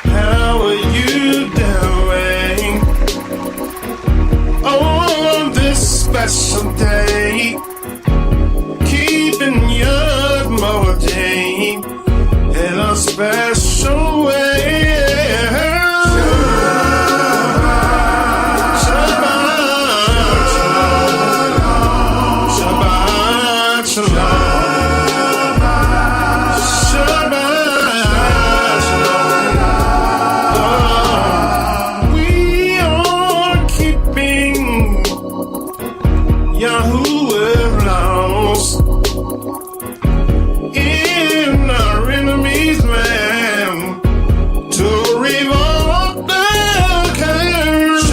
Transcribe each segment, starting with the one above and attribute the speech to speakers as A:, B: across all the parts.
A: How are you doing on this special day? Keeping your motive in a special way. In our enemy's land to revolt the curse.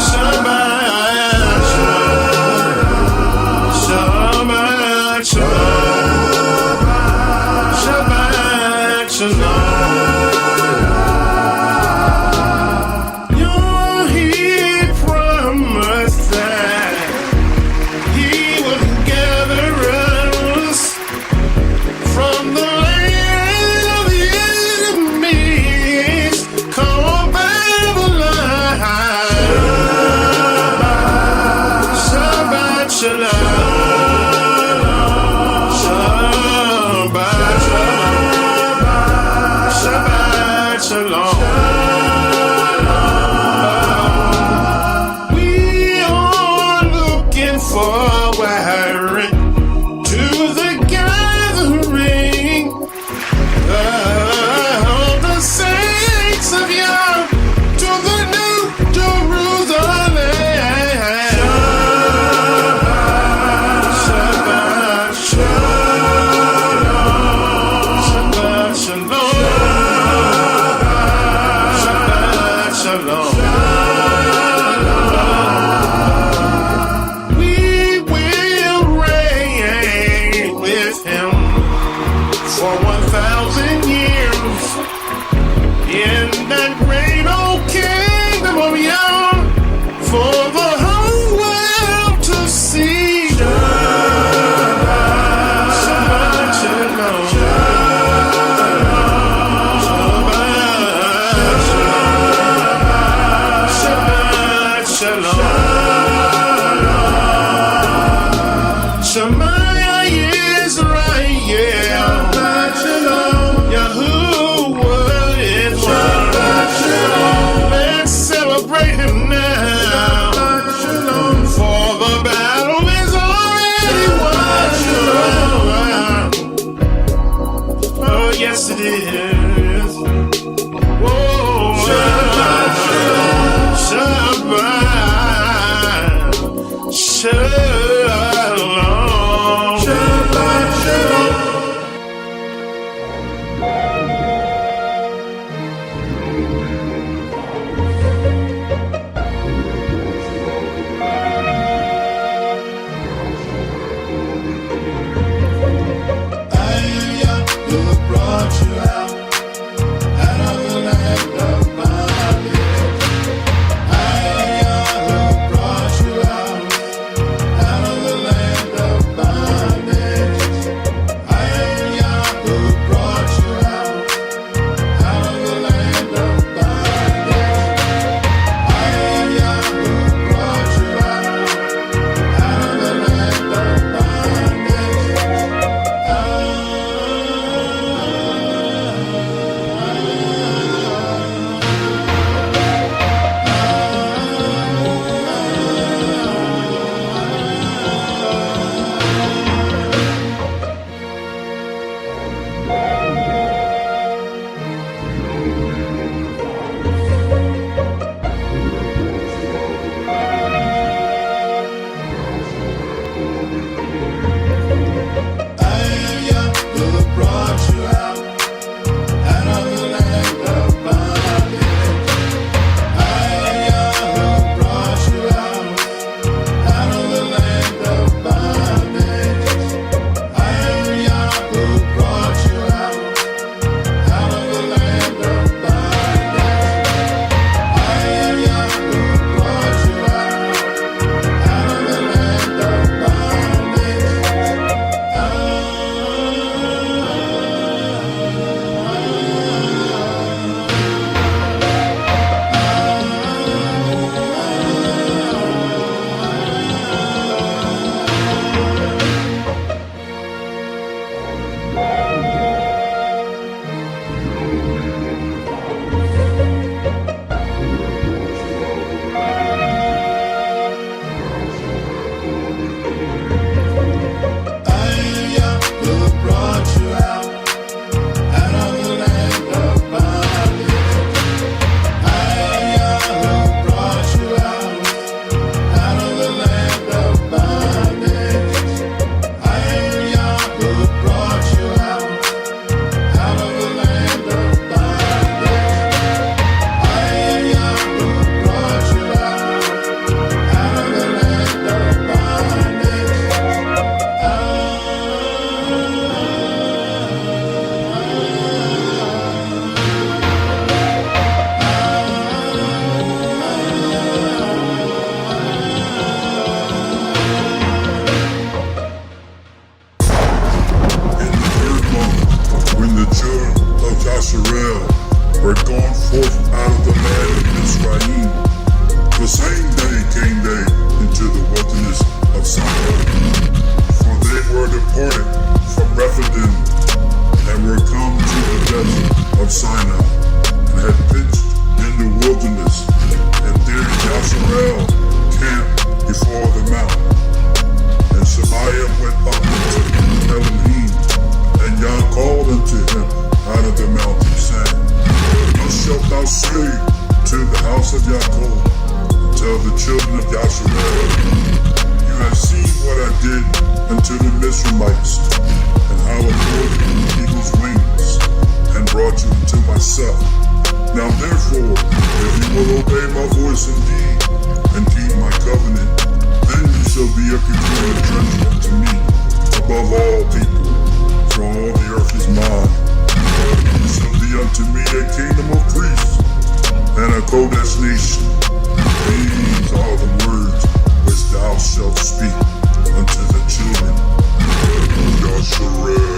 A: Shabbat, Shabbat, Shabbat, Shabbat, Shalom. He promised that He would gather us from the land of the enemies called Babylon. Shabbat shalom. Shabbat shalom. Shabbat shalom. We are looking forward to the gathering of the saints of Yah to the new Jerusalem. Shabbat shalom. Shabbat shalom. Shabbat shalom. We will reign with Him for 1,000 years in that great old kingdom of Yah for the whole world to see. Shabbat shalom. Shabbat shalom. Shemaiah is right, yeah. Shabbat shalom. Yahuwah is right. Let's celebrate Him now. For the battle is already won. Oh, yes it is. Whoa, Shabbat shalom. Shabbat shalom. I am Yah who brought you out.
B: were gone forth out of the land of Israel. The same day came they into the wilderness of Sinai, for they were departed from Rephidim, and were come to the desert of Sinai, and had pitched in the wilderness, and there Yasharel camped before the mountain. And Shemaiah went up unto Elohim, and Yah called unto him out of the mountain, saying, Thus shalt thou say to the house of Yaakov, and tell the children of Yasharel, You have seen what I did unto the Mizraimites, and how I bore you with eagle's wings, and brought you unto myself. Now therefore, if you will obey my voice indeed, and keep my covenant, then you shall be a peculiar treasure unto me, above all people, for all the earth is mine. You shall be unto me a kingdom of priests, and a Kodesh nation. These are the words which thou shalt speak unto the children of Yasharel.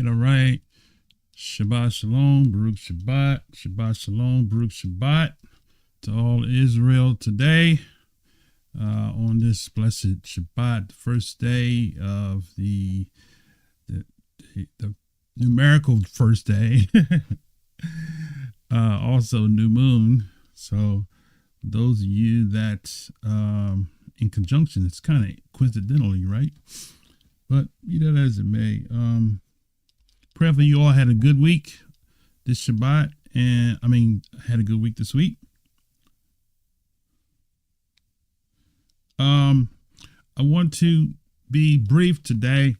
C: All right. Shabbat Shalom, Baruch Shabbat, Shabbat Shalom, Baruch Shabbat to all Israel today on this blessed Shabbat, the first day of the numerical first day, also new moon. So those of you that in conjunction. It's kind of coincidentally, right? But be that as it may, prayerfully you all had a good week this Shabbat, and had a good week this week. I want to be brief today.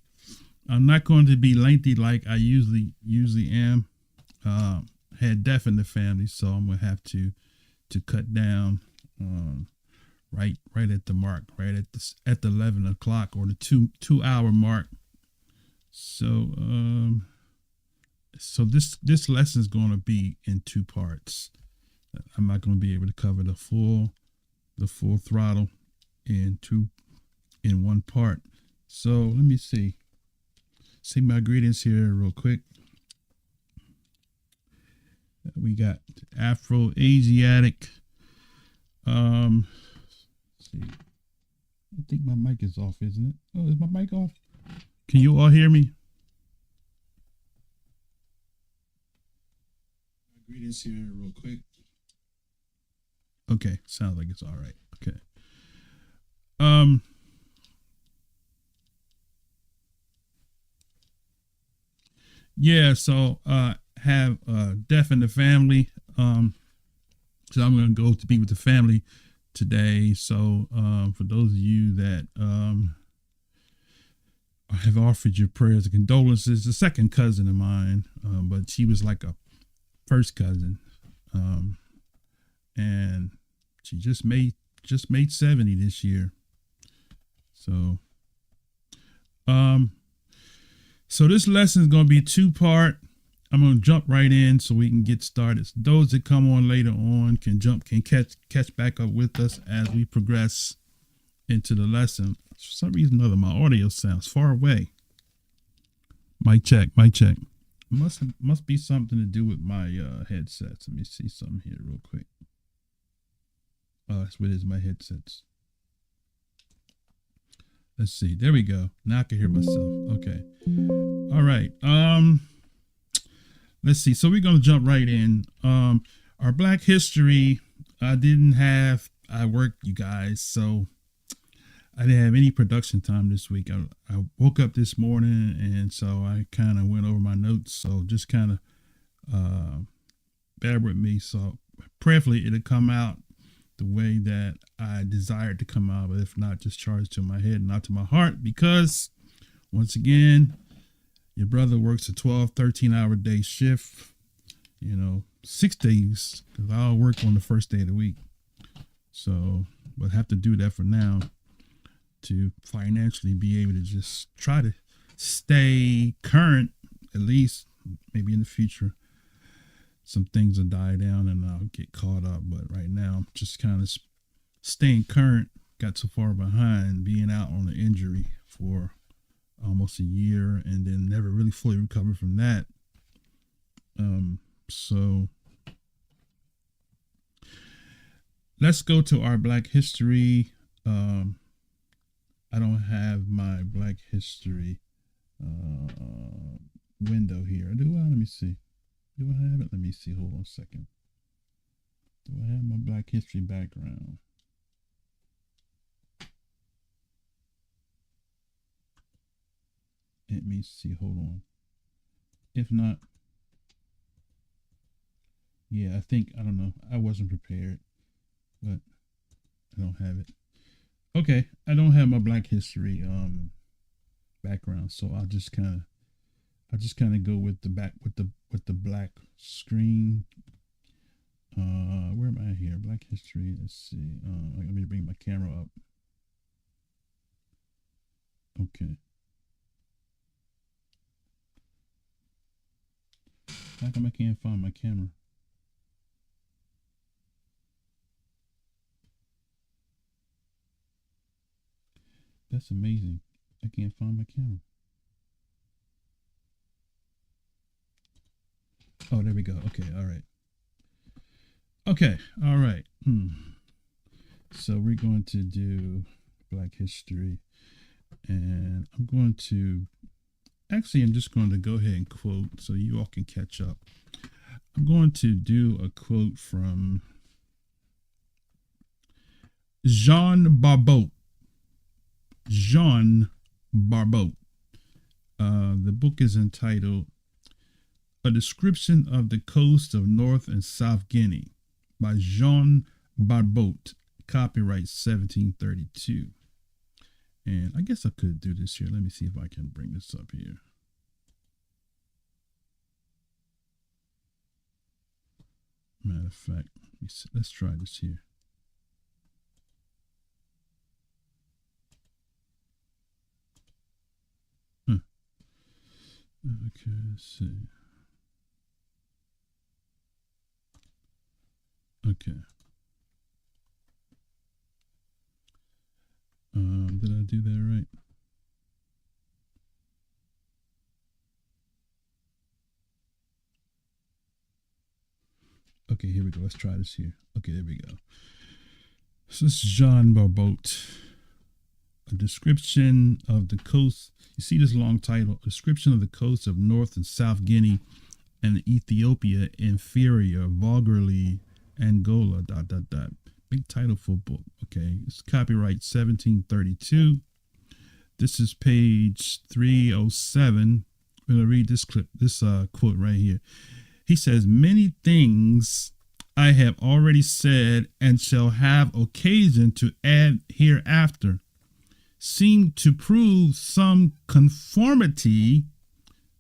C: I'm not going to be lengthy like I usually am. Had death in the family, so I'm gonna have to cut down right at the mark, right at the 11 o'clock or the two hour mark. So this lesson is going to be in two parts. I'm not going to be able to cover the full throttle in one part. So let me say my greetings here real quick. We got Afro-Asiatic. Let's see. I think my mic is off, isn't it? Oh, is my mic off? Can you all hear me? Greetings here real quick. Okay, sounds like it's all right. Okay. Yeah, so have death in the family. So I'm going to go to be with the family today. So for those of you that have offered your prayers and condolences, the second cousin of mine, but she was like a first cousin, and she just made 70 this year. So so this lesson is going to be two-part. I'm going to jump right in so we can get started. So those that come on later on can catch back up with us as we progress into the lesson. For some reason or other, my audio sounds far away. Mic check. Must be something to do with my headsets. Let me see something here real quick. Oh, that's what it is, my headsets. Let's see. There we go. Now I can hear myself. Okay. All right. Let's see. So we're going to jump right in. Our Black History, I worked, you guys, so I didn't have any production time this week. I woke up this morning, and so I kind of went over my notes. So just kind of bear with me. So prayerfully it'll come out the way that I desired to come out, but if not, just charge to my head, not to my heart, because once again, your brother works a 13-hour day shift, 6 days, because I'll work on the first day of the week. So, but have to do that for now to financially be able to just try to stay current, at least. Maybe in the future some things will die down and I'll get caught up, but right now I'm just kind of staying current. Got so far behind being out on an injury for almost a year and then never really fully recovered from that. So let's go to our Black History. I don't have my Black History window here. Do I? Let me see. Do I have it? Let me see. Hold on a second. Do I have my Black History background? Let me see. Hold on. If not, yeah, I don't know. I wasn't prepared, but I don't have it. Okay, I don't have my Black History background, so I'll just kind of go with the black screen. Where am I here? Black History. Let's see. Let me bring my camera up. Okay. How come I can't find my camera? That's amazing. I can't find my camera. Oh, there we go. Okay, all right. Okay, all right. So we're going to do Black History, and I'm just going to go ahead and quote so you all can catch up. I'm going to do a quote from Jean Barbeau. Jean Barbeau. The book is entitled A Description of the Coast of North and South Guinea by Jean Barbeau, copyright 1732. And I guess I could do this here. Let me see if I can bring this up here. Matter of fact, let's try this here. Okay, let's see. Okay. Did I do that right? Okay, here we go. Let's try this here. Okay, there we go. So this is Jean Barbeau. A description of the coast. You see this long title, Description of the Coast of North and South Guinea and Ethiopia Inferior, vulgarly Angola, ... Big title for a book. Okay, it's copyright 1732. This is page 307. I'm going to read this quote right here. He says, "Many things I have already said and shall have occasion to add hereafter seem to prove some conformity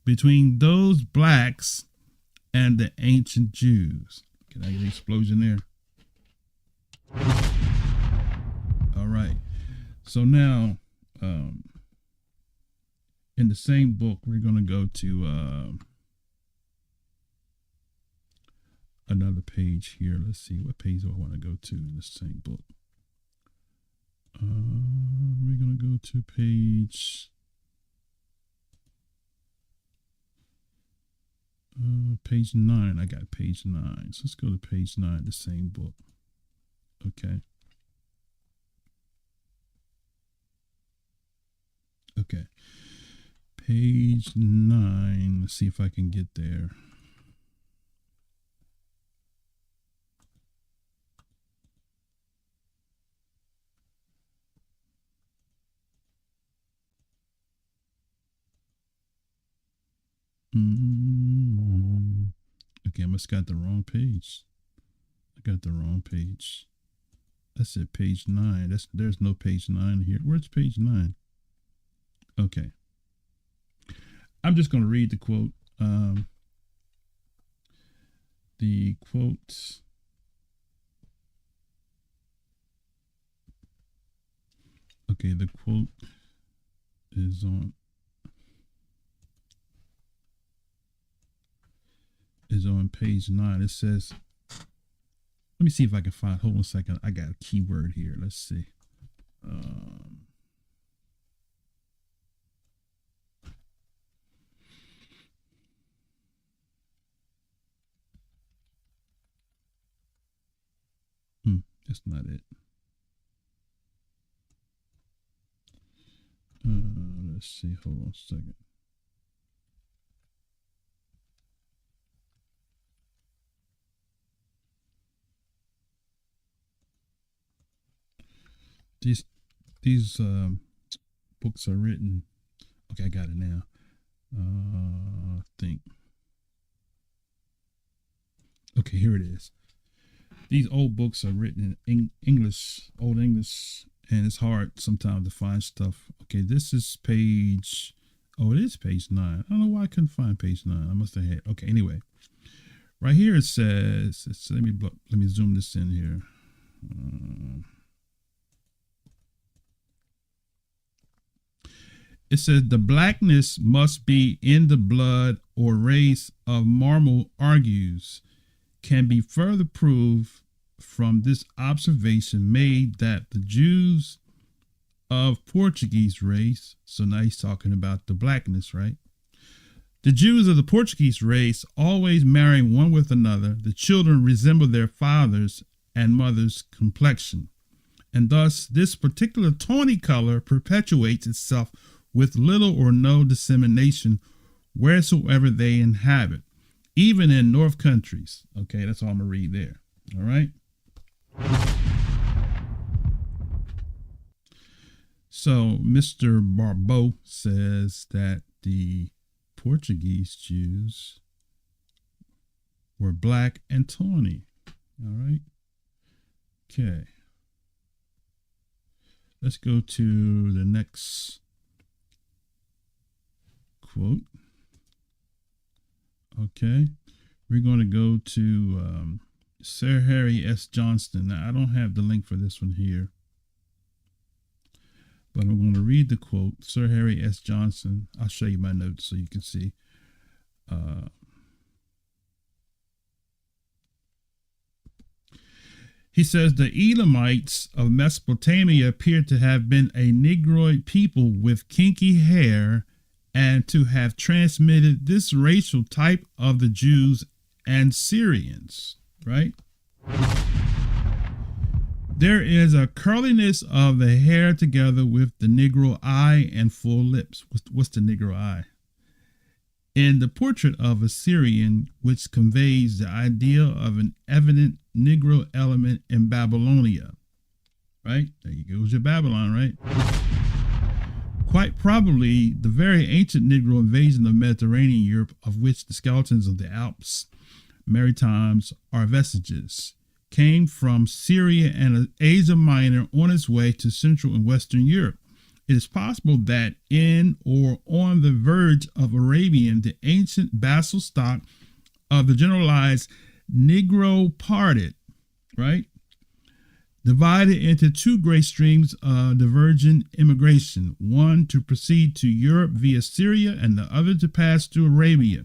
C: between those blacks and the ancient Jews." Can I get an explosion there? All right. So now, in the same book, we're going to go to another page here. Let's see, what page do I want to go to in the same book? We're going to go to page page 9. I got page 9. So let's go to page 9, the same book. Okay. Okay. Page 9. Let's see if I can get there. Okay, I must got the wrong page. I got the wrong page. I said page 9. There's no page 9 here. Where's page 9? Okay. I'm just going to read the quote. The quote. Okay, the quote is on page 9. It says, let me see if I can find, hold on a second. I got a keyword here. Let's see. That's not it. Let's see. Hold on a second. These books are written. Okay, I got it now. I think. Okay, here it is. These old books are written in English, Old English, and it's hard sometimes to find stuff. Okay, this is page. Oh, it is page 9. I don't know why I couldn't find page 9. I must have had. Okay, anyway, right here it says. Let me zoom this in here. It says the blackness must be in the blood or race of Marmol argues can be further proved from this observation made that the Jews of Portuguese race, so now he's talking about the blackness, right? The Jews of the Portuguese race always marrying one with another, the children resemble their fathers and mothers' complexion. And thus this particular tawny color perpetuates itself with little or no dissemination wheresoever they inhabit, even in north countries. Okay, that's all I'm going to read there. All right. So Mr. Barbeau says that the Portuguese Jews were black and tawny. All right. Okay. Let's go to the next quote. Okay. We're going to go to Sir Harry S. Johnston. Now, I don't have the link for this one here, but I'm going to read the quote. Sir Harry S. Johnston. I'll show you my notes so you can see. He says the Edomites of Mesopotamia appear to have been a Negroid people with kinky hair and to have transmitted this racial type of the Jews and Syrians, right? There is a curliness of the hair together with the Negro eye and full lips. What's the Negro eye? In the portrait of a Syrian, which conveys the idea of an evident Negro element in Babylonia, right? There you go, your Babylon, right? Quite probably the very ancient Negro invasion of Mediterranean Europe, of which the skeletons of the Alps Maritimes are vestiges, came from Syria and Asia Minor on its way to Central and Western Europe. It is possible that in or on the verge of Arabian, the ancient basal stock of the generalized Negro parted, right? Divided into two great streams of divergent immigration, one to proceed to Europe via Syria and the other to pass through Arabia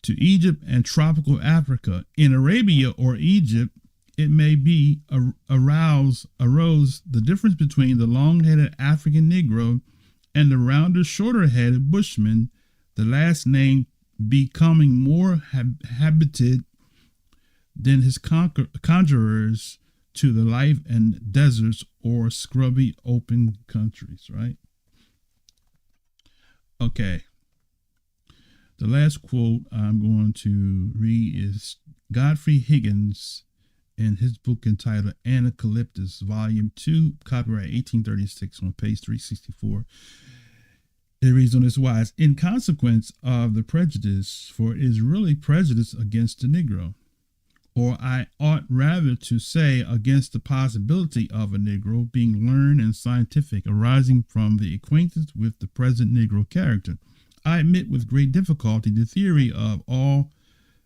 C: to Egypt and tropical Africa. In Arabia or Egypt, it may be arose the difference between the long-headed African Negro and the rounder, shorter-headed Bushman, the last name becoming more habited than his conjurers to the life in deserts or scrubby open countries, right? Okay. The last quote I'm going to read is Godfrey Higgins in his book entitled Anacalyptus, Volume 2, copyright 1836, on page 364. It reads on this wise: in consequence of the prejudice, for it is really prejudice against the Negro, or I ought rather to say against the possibility of a Negro being learned and scientific, arising from the acquaintance with the present Negro character. I admit with great difficulty the theory of all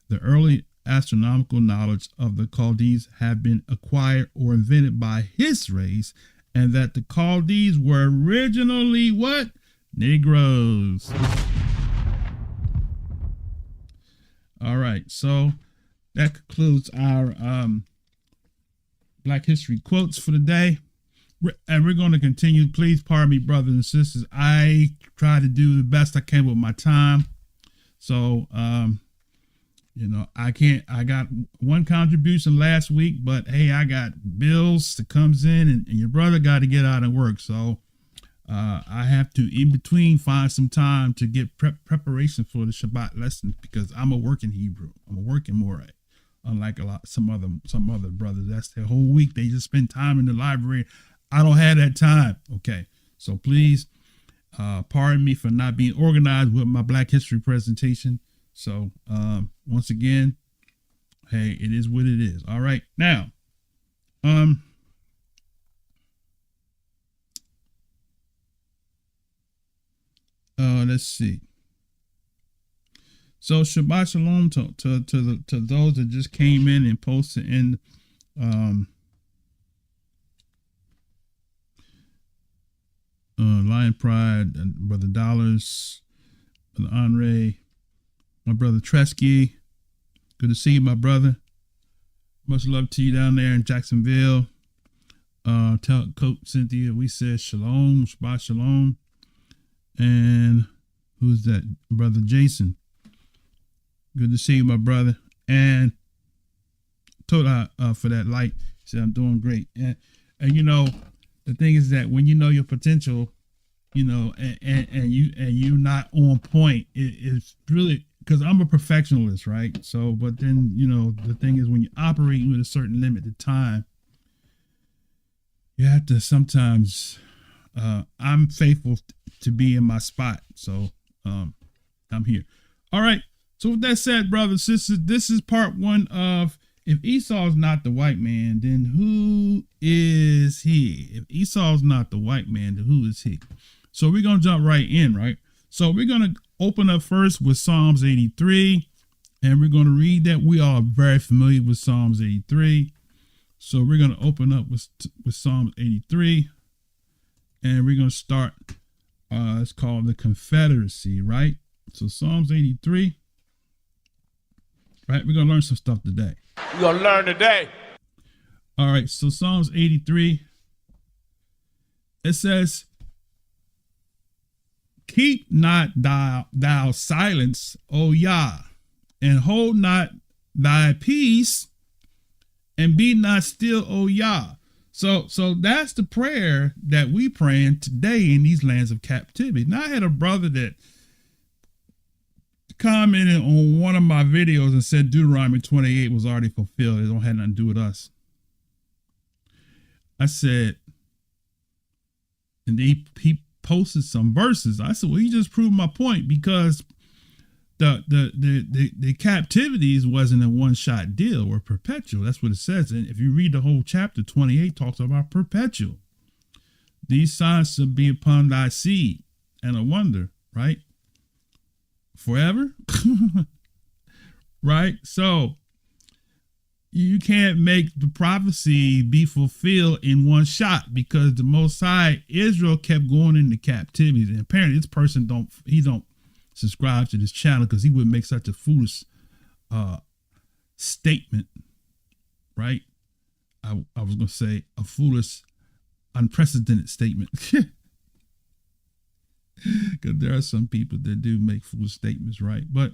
C: the early astronomical knowledge of the Chaldees have been acquired or invented by his race, and that the Chaldees were originally what? Negroes. All right, so that concludes our Black History quotes for the day. And we're going to continue. Please pardon me, brothers and sisters. I try to do the best I can with my time. So, I got one contribution last week, but hey, I got bills that comes in and your brother got to get out and work. So I have to, in between, find some time to get preparation for the Shabbat lesson, because I'm a working Hebrew. I'm a working Morite. Unlike some other brothers, that's their whole week. They just spend time in the library. I don't have that time. Okay. So please pardon me for not being organized with my Black History presentation. So once again, hey, it is what it is. All right. Now, let's see. So Shabbat Shalom to those that just came in and posted in Lion Pride, and Brother Dollars, Brother Andre, my brother Tresky. Good to see you, my brother. Much love to you down there in Jacksonville. Tell Coach Cynthia we said Shalom, Shabbat Shalom. And who's that? Brother Jason. Good to see you, my brother. And told her for that light. He said I'm doing great. And you know, the thing is that when you know your potential, you know, and you're not on point, it's really, because I'm a perfectionist, right? So, but then, you know, the thing is when you operate with a certain limited time, you have to sometimes I'm faithful to be in my spot. So I'm here. All right. So with that said, brothers, this is part one of, if Esau's not the white man, then who is he? If Esau's not the white man, then who is he? So we're going to jump right in, right? So we're going to open up first with Psalms 83, and we're going to read that. We are very familiar with Psalms 83. So we're going to open up with Psalms 83, and we're going to start, it's called the Confederacy, right? So Psalms 83, right? We're going to learn some stuff today.
A: We're going to learn today.
C: All right, so Psalms 83, it says, keep not thou silence, O Yah, and hold not thy peace, and be not still, O Yah. So that's the prayer that we praying today in these lands of captivity. Now, I had a brother that commented on one of my videos and said Deuteronomy 28 was already fulfilled. It don't have nothing to do with us. I said, and he posted some verses. I said, well, you just proved my point, because the captivities wasn't a one-shot deal or perpetual. That's what it says. And if you read the whole chapter, 28 talks about perpetual. These signs shall be upon thy seed and a wonder, right? Forever. Right? So you can't make the prophecy be fulfilled in one shot, because the Most High, Israel, kept going into captivity. And apparently this person don't subscribe to this channel, because he would make such a foolish statement, right? I was going to say a foolish, unprecedented statement. Because there are some people that do make foolish statements, right? But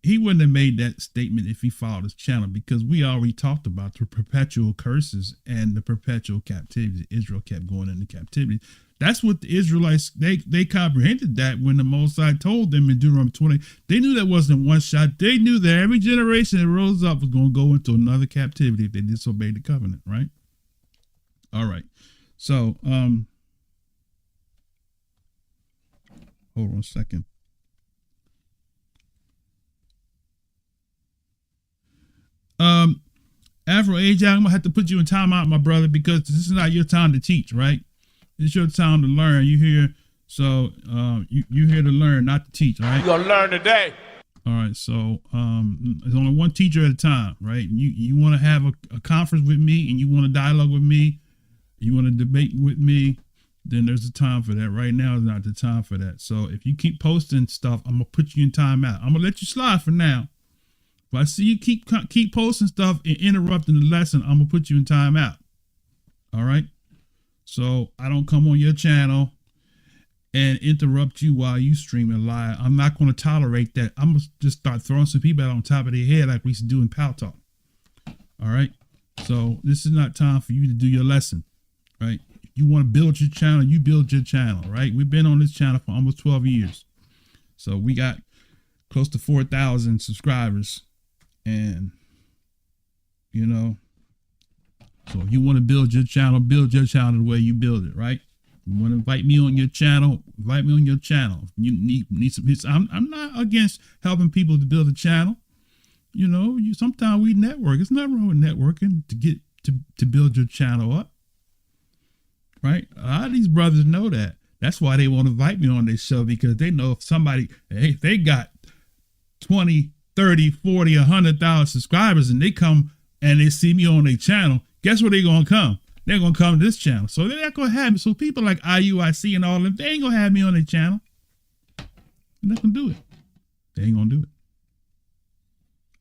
C: he wouldn't have made that statement if he followed his channel, because we already talked about the perpetual curses and the perpetual captivity. Israel kept going into captivity. That's what the Israelites, they comprehended that when the Most High told them in Deuteronomy 20. They knew that wasn't one shot. They knew that every generation that rose up was going to go into another captivity if they disobeyed the covenant, right? All right. So, hold on a second. Afro Ajax, I'm gonna have to put you in timeout, my brother, because this is not your time to teach, right? It's your time to learn. You here, so you here to learn, not to teach, all right?
A: We're going to learn today.
C: All right, so there's only one teacher at a time, right? You want to have a conference with me, and you want to dialogue with me, you want to debate with me, then there's a time for that. Right now is not the time for that. So if you keep posting stuff, I'm gonna put you in timeout. I'm gonna let you slide for now. If I see you keep posting stuff and interrupting the lesson, I'm gonna put you in timeout. All right. So I don't come on your channel and interrupt you while you streaming live. I'm not going to tolerate that. I'm gonna just start throwing some people out on top of their head like we used to do in Pal Talk. All right. So this is not time for you to do your lesson, right? If you want to build your channel, you build your channel, right? We've been on this channel for almost 12 years. So we got close to 4,000 subscribers. And, you know, so if you want to build your channel the way you build it, right? You want to invite me on your channel, invite me on your channel. You need some, I'm not against helping people to build a channel. You know, sometimes we network. It's nothing wrong with networking to get to build your channel up, right? A lot of these brothers know that. That's why they want to invite me on their show, because they know if somebody, hey, they got 20, 30, 40, 100,000 subscribers, and they come and they see me on their channel, guess where they're going to come? They're going to come to this channel. So they're not going to have me. So people like IUIC and all of them, they ain't going to have me on their channel. They're not going to do it. They ain't going to do it.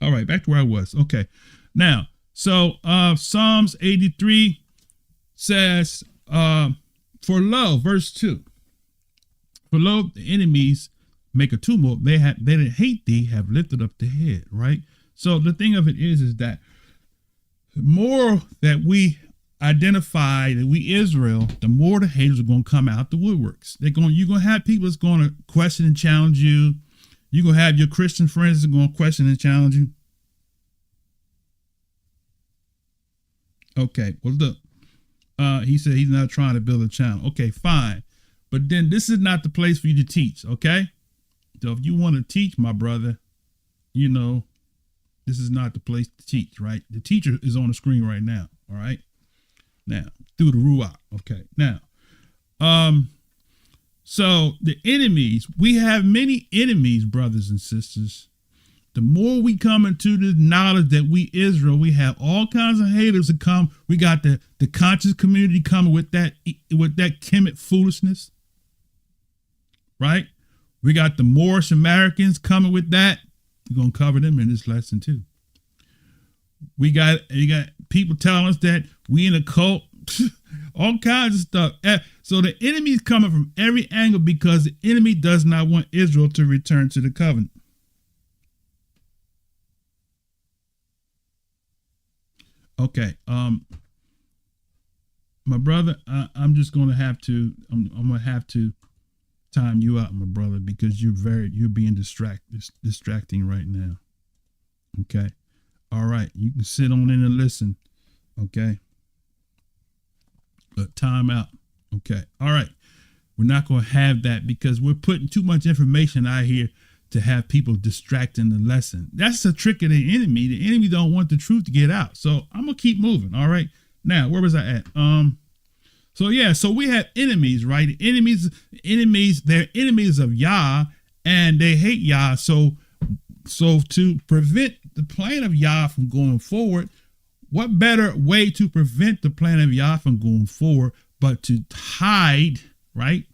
C: All right, back to where I was. Okay. Now, so Psalms 83 says, for lo, verse 2, for lo, the enemies make a tumult. They that hate thee have lifted up the head, right? So the thing of it is that the more that we identify that we Israel, the more the haters are going to come out the woodworks. You're going to have people that's going to question and challenge you. You're going to have your Christian friends that are going to question and challenge you. Okay, well, look. He said he's not trying to build a channel. Okay, fine. But then this is not the place for you to teach, okay? So if you want to teach, my brother, you know, this is not the place to teach, right? The teacher is on the screen right now, all right? Now, through the Ruach, okay? Now, so the enemies, we have many enemies, brothers and sisters. The more we come into the knowledge that we Israel, we have all kinds of haters that come. We got the conscious community coming with that Kemet foolishness, right? We got the Moorish Americans coming with that. We're gonna cover them in this lesson too. You got people telling us that we in a cult, all kinds of stuff. So the enemy is coming from every angle because the enemy does not want Israel to return to the covenant. Okay, my brother, I'm just gonna have to. I'm gonna have to time you out, my brother, because you're being distracting right now. Okay, all right, you can sit on in and listen. Okay, but time out. Okay, all right, we're not gonna have that because we're putting too much information out here to have people distracting the lesson. That's the trick of the enemy. The enemy don't want the truth to get out. So I'm gonna keep moving. All right. Now, where was I at? So we have enemies, right? Enemies, they're enemies of Yah and they hate Yah. So to prevent the plan of Yah from going forward, what better way to prevent the plan of Yah from going forward but to hide, right?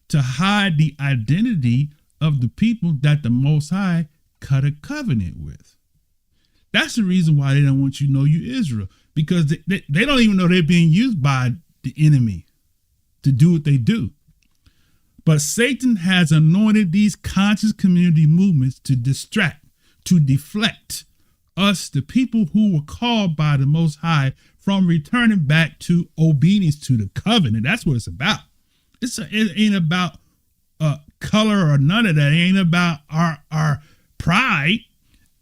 C: To hide the identity of the people that the Most High cut a covenant with. That's the reason why they don't want you to know you Israel, because they don't even know they're being used by the enemy to do what they do. But Satan has anointed these conscious community movements to distract, to deflect us, the people who were called by the Most High, from returning back to obedience to the covenant. That's what it's about. It ain't about color or none of that. It ain't about our pride.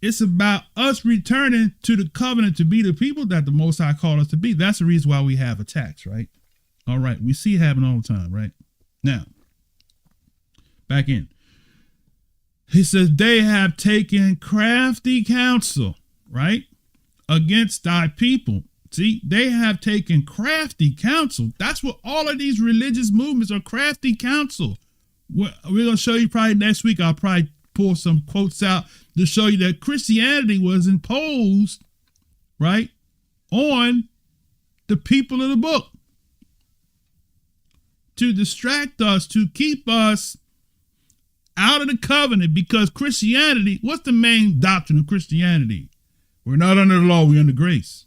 C: It's about us returning to the covenant to be the people that the Most High called us to be. That's the reason why we have attacks, right? All right. We see it happen all the time, right? Now, back in. He says, they have taken crafty counsel, right? Against thy people. See, they have taken crafty counsel. That's what all of these religious movements are, crafty counsel. We're going to show you probably next week. I'll probably pull some quotes out to show you that Christianity was imposed, right, on the people of the book to distract us, to keep us out of the covenant, because Christianity, what's the main doctrine of Christianity? We're not under the law, we're under grace.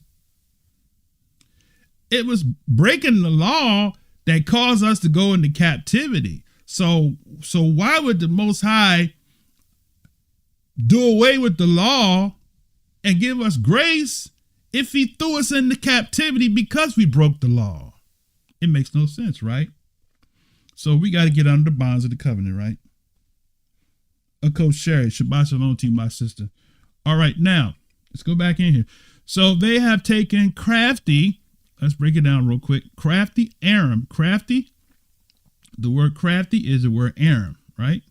C: It was breaking the law that caused us to go into captivity. So why would the Most High do away with the law and give us grace if he threw us into captivity because we broke the law? It makes no sense, right? So we got to get under the bonds of the covenant, right? Coach Sherry, Shabbat Shalom to you, my sister. All right, now, let's go back in here. So they have taken crafty, let's break it down real quick. Crafty, Aram. Crafty, the word crafty is the word Aram, right?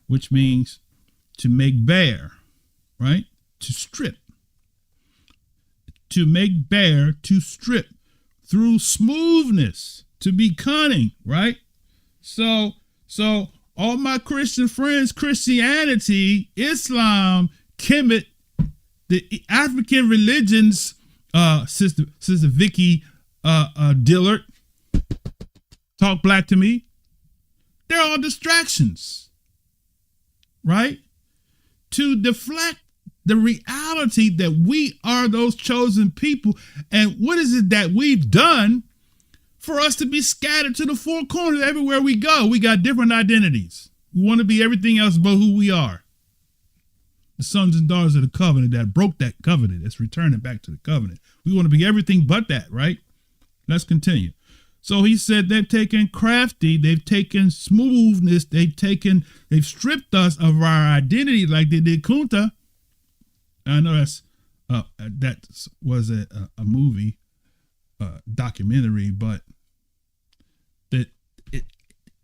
C: Which means to make bare, right? To strip. To make bare, to strip. Through smoothness, to be cunning, right? So all my Christian friends, Christianity, Islam, Kemet, the African religions, Sister Vicky Dillard, talk black to me. They're all distractions, right? To deflect the reality that we are those chosen people. And what is it that we've done for us to be scattered to the four corners everywhere we go? We got different identities. We want to be everything else but who we are. The sons and daughters of the covenant that broke that covenant, that's returning back to the covenant. We want to be everything but that, right? Let's continue. So he said they've taken crafty, they've taken smoothness, they've stripped us of our identity like they did Kunta. I know that was a movie. documentary, but that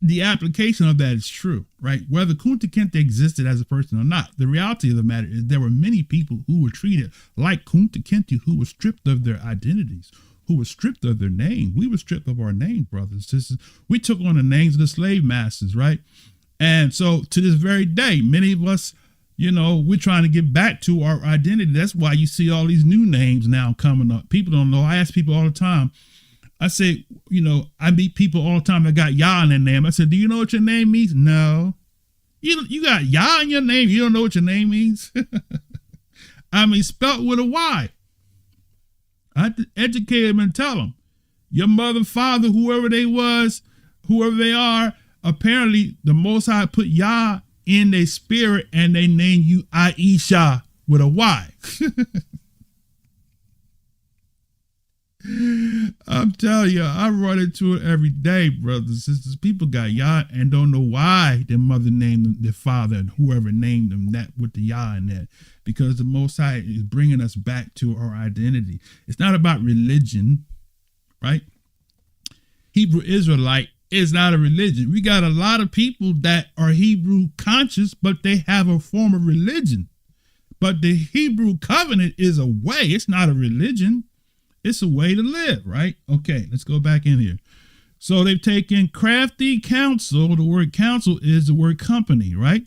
C: the application of that is true, right? Whether Kunta Kinte existed as a person or not, the reality of the matter is there were many people who were treated like Kunta Kinte, who were stripped of their identities, who were stripped of their name. We were stripped of our name, brothers and sisters. We took on the names of the slave masters, right? And so to this very day, many of us, we're trying to get back to our identity. That's why you see all these new names now coming up. People don't know. I ask people all the time. I say, I meet people all the time that got Yah in their name. I said, do you know what your name means? No. You got Yah in your name. You don't know what your name means? I mean, spelt with a Y. I had to educate them and tell them, your mother, father, whoever they are, apparently the Most High put Yah in their spirit and they name you Aisha with a Y. I'm telling you, I run into it every day, brothers and sisters. People got Yah and don't know why their mother named them, their father, and whoever named them that with the Yah in there. Because the Most High is bringing us back to our identity. It's not about religion, right? Hebrew Israelite is not a religion. We got a lot of people that are Hebrew conscious, but they have a form of religion. But the Hebrew covenant is a way. It's not a religion. It's a way to live, right? Okay, let's go back in here. So they've taken Crafty Counsel. The word counsel is the word company, right?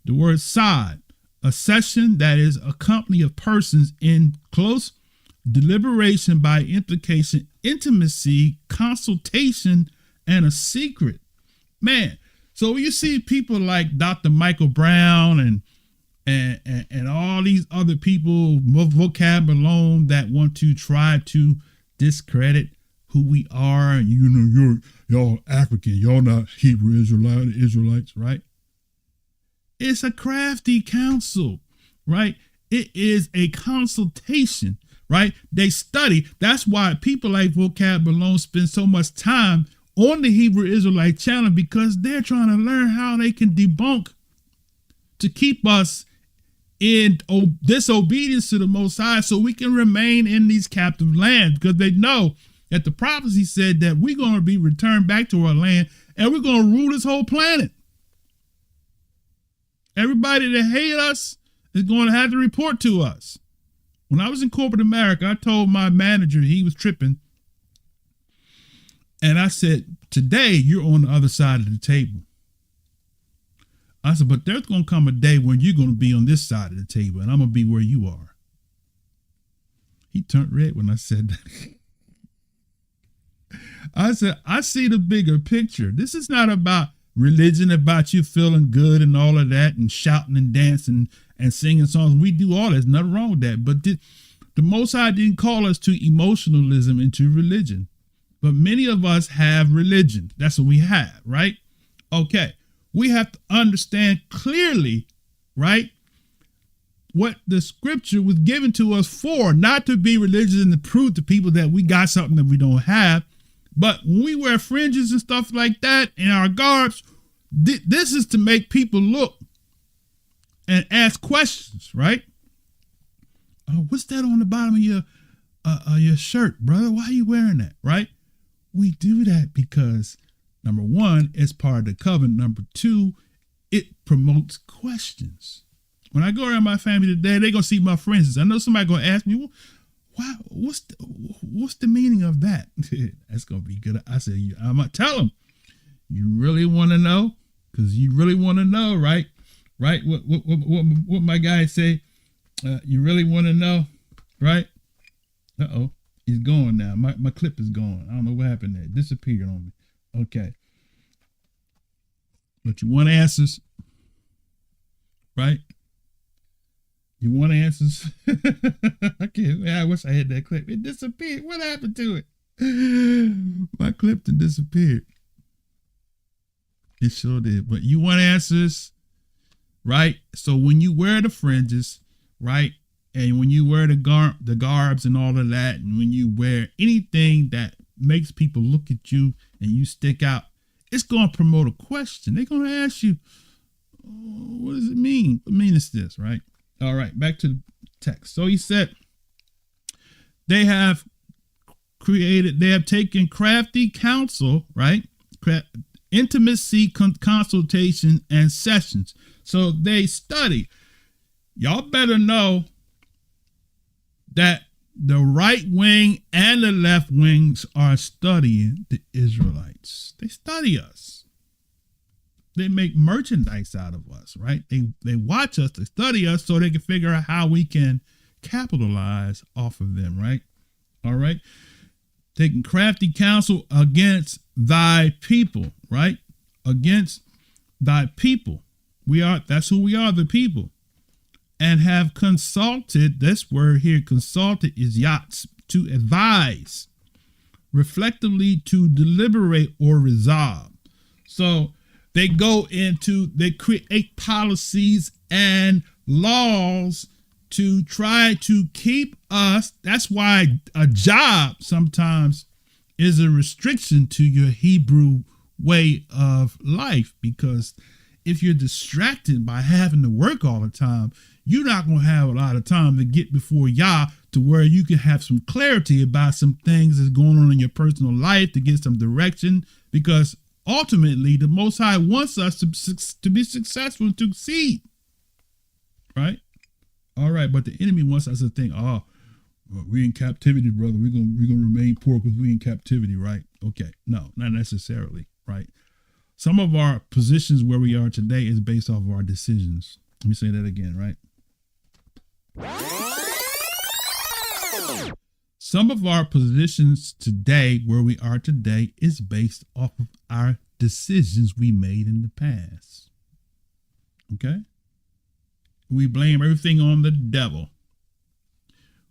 C: The word side, a session that is a company of persons in close deliberation, by implication, intimacy, consultation, and a secret. Man, so you see people like Dr. Michael Brown and all these other people, vocab alone, that want to try to discredit who we are. And y'all African, y'all not Hebrew Israelites, right? It's a crafty counsel, right? It is a consultation, right? They study. That's why people like vocab alone spend so much time on the Hebrew Israelite channel, because they're trying to learn how they can debunk to keep us in disobedience to the Most High, so we can remain in these captive lands, because they know that the prophecy said that we're going to be returned back to our land and we're going to rule this whole planet. Everybody that hate us is going to have to report to us. When I was in corporate America, I told my manager he was tripping. And I said, today you're on the other side of the table. I said, but there's going to come a day when you're going to be on this side of the table and I'm going to be where you are. He turned red when I said that. I said, I see the bigger picture. This is not about religion, about you feeling good and all of that and shouting and dancing and singing songs. We do all that. There's nothing wrong with that. But the Most High didn't call us to emotionalism and to religion. But many of us have religion. That's what we have, right? Okay. We have to understand clearly, right, what the scripture was given to us for, not to be religious and to prove to people that we got something that we don't have. But when we wear fringes and stuff like that in our garbs, this is to make people look and ask questions, right? What's that on the bottom of your shirt, brother? Why are you wearing that, right? We do that because, number one, it's part of the covenant. Number two, it promotes questions. When I go around my family today, they're going to see my friends. I know somebody going to ask me, well, what's the meaning of that? That's going to be good. I said, I'm going to tell them. You really want to know? Because you really want to know, right? Right? What my guy say? You really want to know, right? Uh-oh. He's gone now. My clip is gone. I don't know what happened there. It disappeared on me. Okay. But you want answers, right? You want answers? I wish I had that clip. It disappeared. What happened to it? My clip done disappeared. It sure did. But you want answers, right? So when you wear the fringes, right? And when you wear the garbs and all of that, and when you wear anything that makes people look at you and you stick out, it's going to promote a question. They're going to ask you, what does it mean? What mean is this, right? All right, back to the text. So he said, they have they have taken crafty counsel, right? Intimacy, consultation, and sessions. So they study. Y'all better know that the right wing and the left wings are studying the Israelites. They study us. They make merchandise out of us, right? They watch us, they study us so they can figure out how we can capitalize off of them, right? All right. Taking crafty counsel against thy people, right? Against thy people. That's who we are, the people. And have consulted, this word here, consulted is yachts, to advise, reflectively to deliberate or resolve. So they create policies and laws to try to keep us. That's why a job sometimes is a restriction to your Hebrew way of life, because if you're distracted by having to work all the time, you're not going to have a lot of time to get before Yah to where you can have some clarity about some things that's going on in your personal life, to get some direction, because ultimately the Most High wants us to be successful and to succeed, right? All right, but the enemy wants us to think, oh, well, we in captivity, brother. We're gonna remain poor because we in captivity, right? Okay, no, not necessarily, right? Some of our positions where we are today is based off of our decisions. Let me say that again, right? Some of our positions today, where we are today, is based off of our decisions we made in the past. Okay? We blame everything on the devil.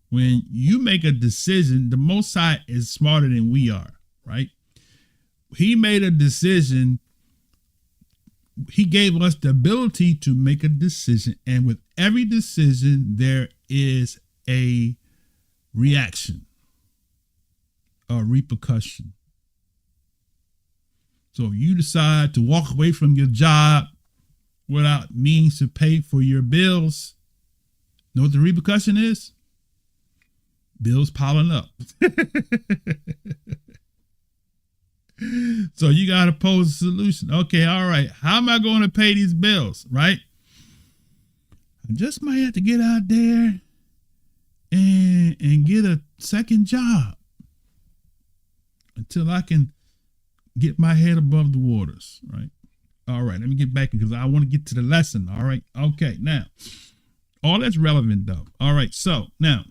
C: When you make a decision, the Most High is smarter than we are, right? He made a decision. He gave us the ability to make a decision. And with every decision, there is a reaction, a repercussion. So if you decide to walk away from your job without means to pay for your bills, know what the repercussion is? Bills piling up. So you got to pose a solution. Okay, all right. How am I going to pay these bills, right? I just might have to get out there and get a second job until I can get my head above the waters, right? All right, let me get back because I want to get to the lesson, all right? Okay, now, all that's relevant, though. All right, so now,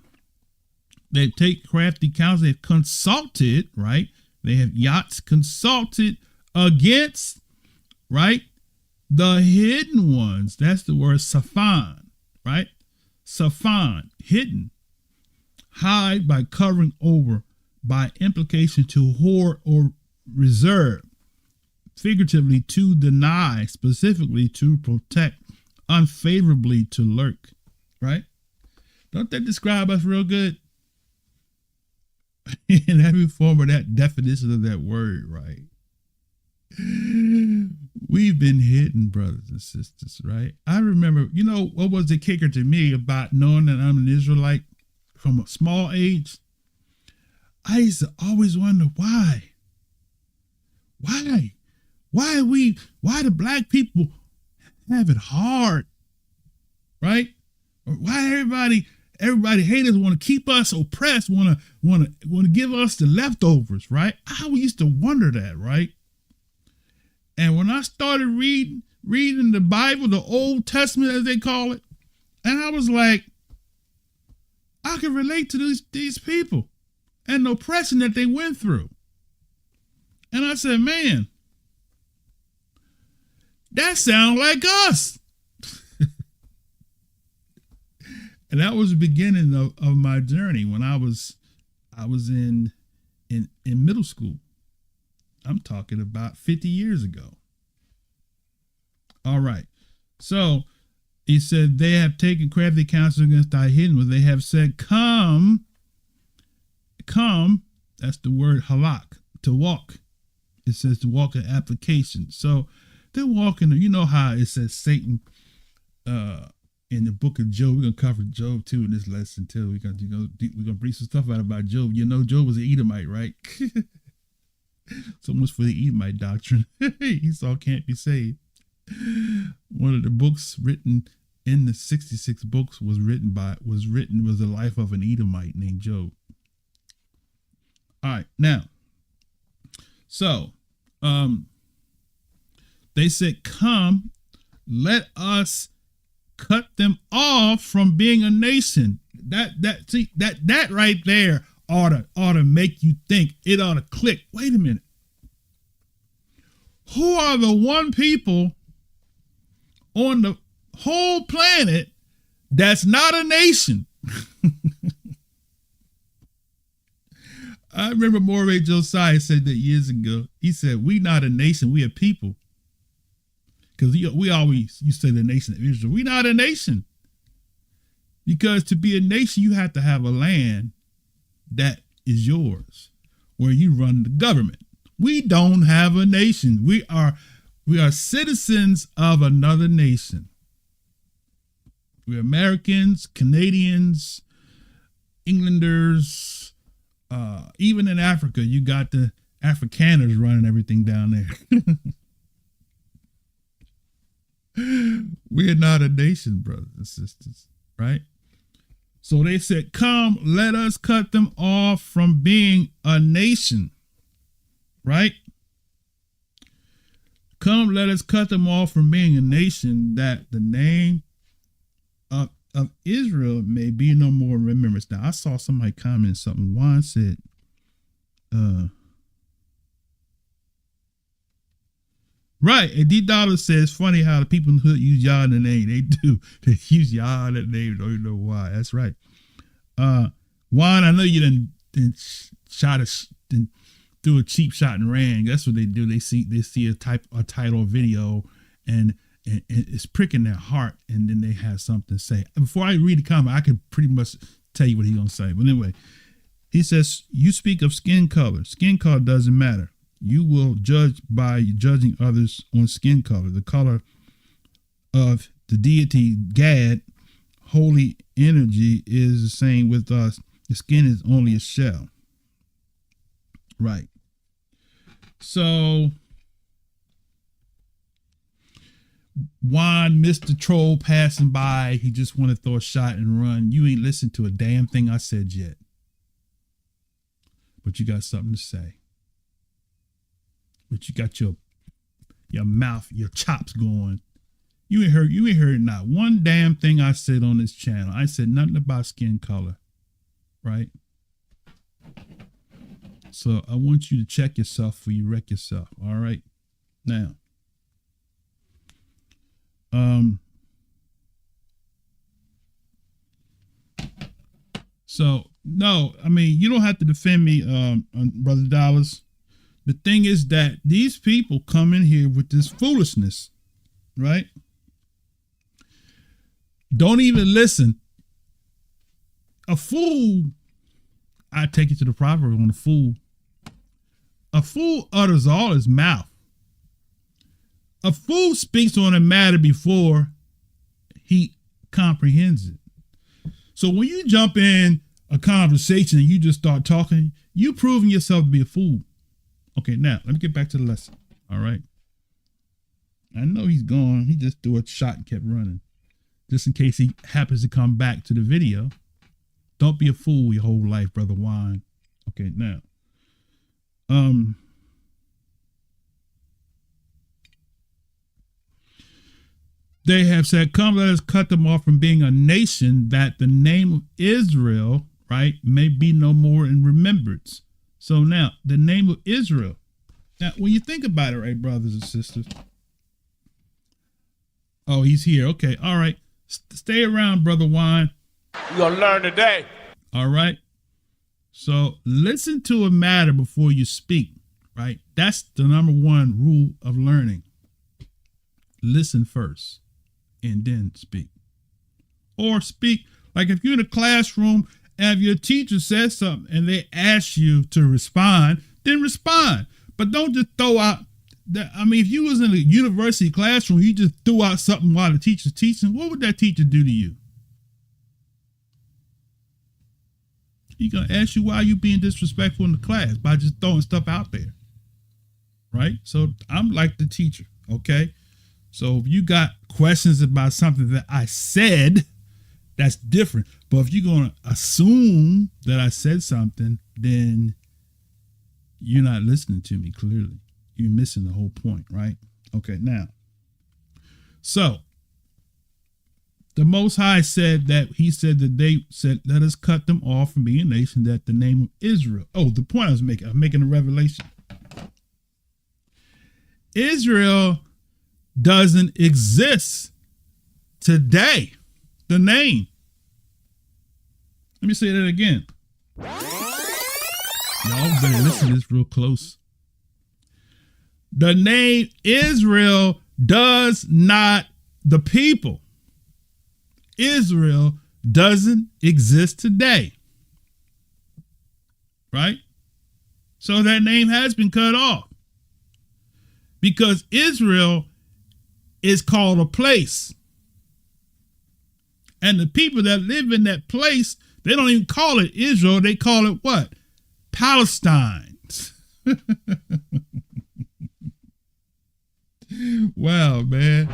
C: they take crafty counsel, they've consulted, right? They have yachts consulted against, right? The hidden ones. That's the word Safan, right? Safan, hidden. Hide by covering over, by implication to hoard or reserve. Figuratively to deny, specifically to protect, unfavorably to lurk, right? Don't that describe us real good? In every form of that definition of that word, right? We've been hidden, brothers and sisters, right? I remember, you know, what was the kicker to me about knowing that I'm an Israelite from a small age? I used to always wonder why the black people have it hard, right? Or why everybody hate us, want to keep us oppressed, want to give us the leftovers, right? I used to wonder that, right? And when I started reading the Bible, the Old Testament as they call it, and I was like, I can relate to these people and the oppression that they went through. And I said, man, that sounds like us. And that was the beginning of my journey when I was in middle school. I'm talking about 50 years ago. All right. So he said, they have taken crafty counsel against thy hidden ones. They have said, come. That's the word halak, to walk. It says to walk in application. So they're walking, you know how it says Satan in the book of Job. We're gonna cover Job too in this lesson too. We're gonna bring some stuff out about Job. You know, Job was an Edomite, right? So much for the Edomite doctrine. Esau can't be saved. One of the books written in the 66 books was the life of an Edomite named Job. All right, now, so they said, "Come, let us cut them off from being a nation." That right there ought to make you think. It ought to click. Wait a minute. Who are the one people on the whole planet that's not a nation? I remember Moray Josiah said that years ago. He said, "We not a nation, we a people." Because we always used to say the nation of Israel. We not a nation. Because to be a nation, you have to have a land that is yours, where you run the government. We don't have a nation. We are citizens of another nation. We're Americans, Canadians, Englanders. Even in Africa, you got the Afrikaners running everything down there. We're not a nation, brothers and sisters, right? So they said, "Come, let us cut them off from being a nation," right? Come, let us cut them off from being a nation, that the name of Israel may be no more in remembrance. Now, I saw somebody comment something. Juan said, right, and D Dollar says, "Funny how the people in the hood use Yah in the name." They do. They use Yah in the name. Don't even know why. That's right. Juan, I know you didn't threw a cheap shot and ran. That's what they do. They see a title or video, and it's pricking their heart, and then they have something to say. Before I read the comment, I can pretty much tell you what he's gonna say. But anyway, he says, "You speak of skin color. Skin color doesn't matter. You will judge by judging others on skin color. The color of the deity Gad, holy energy, is the same with us. The skin is only a shell." Right. So Juan, Mr. Troll passing by, he just want to throw a shot and run. You ain't listened to a damn thing I said yet. But you got something to say. But you got your mouth, your chops going. You ain't heard not one damn thing I said on this channel. I said nothing about skin color, right? So I want you to check yourself before you wreck yourself. All right. Now, so no, I mean, you don't have to defend me, Brother Dollars. The thing is that these people come in here with this foolishness, right? Don't even listen. A fool, I take it to the proverb on a fool. A fool utters all his mouth. A fool speaks on a matter before he comprehends it. So when you jump in a conversation and you just start talking, you proving yourself to be a fool. Okay, now let me get back to the lesson. All right. I know he's gone. He just threw a shot and kept running. Just in case he happens to come back to the video. Don't be a fool your whole life, Brother Wine. Okay, now. They have said, "Come, let us cut them off from being a nation, that the name of Israel," right, "may be no more in remembrance." So now, the name of Israel. Now, when you think about it, right, brothers and sisters. Oh, he's here. Okay, all right. Stay around, Brother Wine.
A: You're going to learn today.
C: All right. So listen to a matter before you speak, right? That's the number one rule of learning. Listen first and then speak. Or speak, like if you're in a classroom and if your teacher says something and they ask you to respond, then respond. But don't just throw out I mean, if you was in a university classroom, you just threw out something while the teacher's teaching, what would that teacher do to you? He's going to ask you why you being disrespectful in the class by just throwing stuff out there. Right? So I'm like the teacher. Okay. So if you got questions about something that I said, that's different. But if you're going to assume that I said something, then you're not listening to me clearly. You're missing the whole point, right? Okay, now. So the Most High said that they said, let us cut them off from being a nation that the name of Israel. Oh, the point I'm making a revelation. Israel doesn't exist today. The name. Let me say that again. Y'all better listen to this real close. The name Israel does not, the people. Israel doesn't exist today. Right? So that name has been cut off. Because Israel is called a place. And the people that live in that place, they don't even call it Israel. They call it what? Palestine. Wow, man.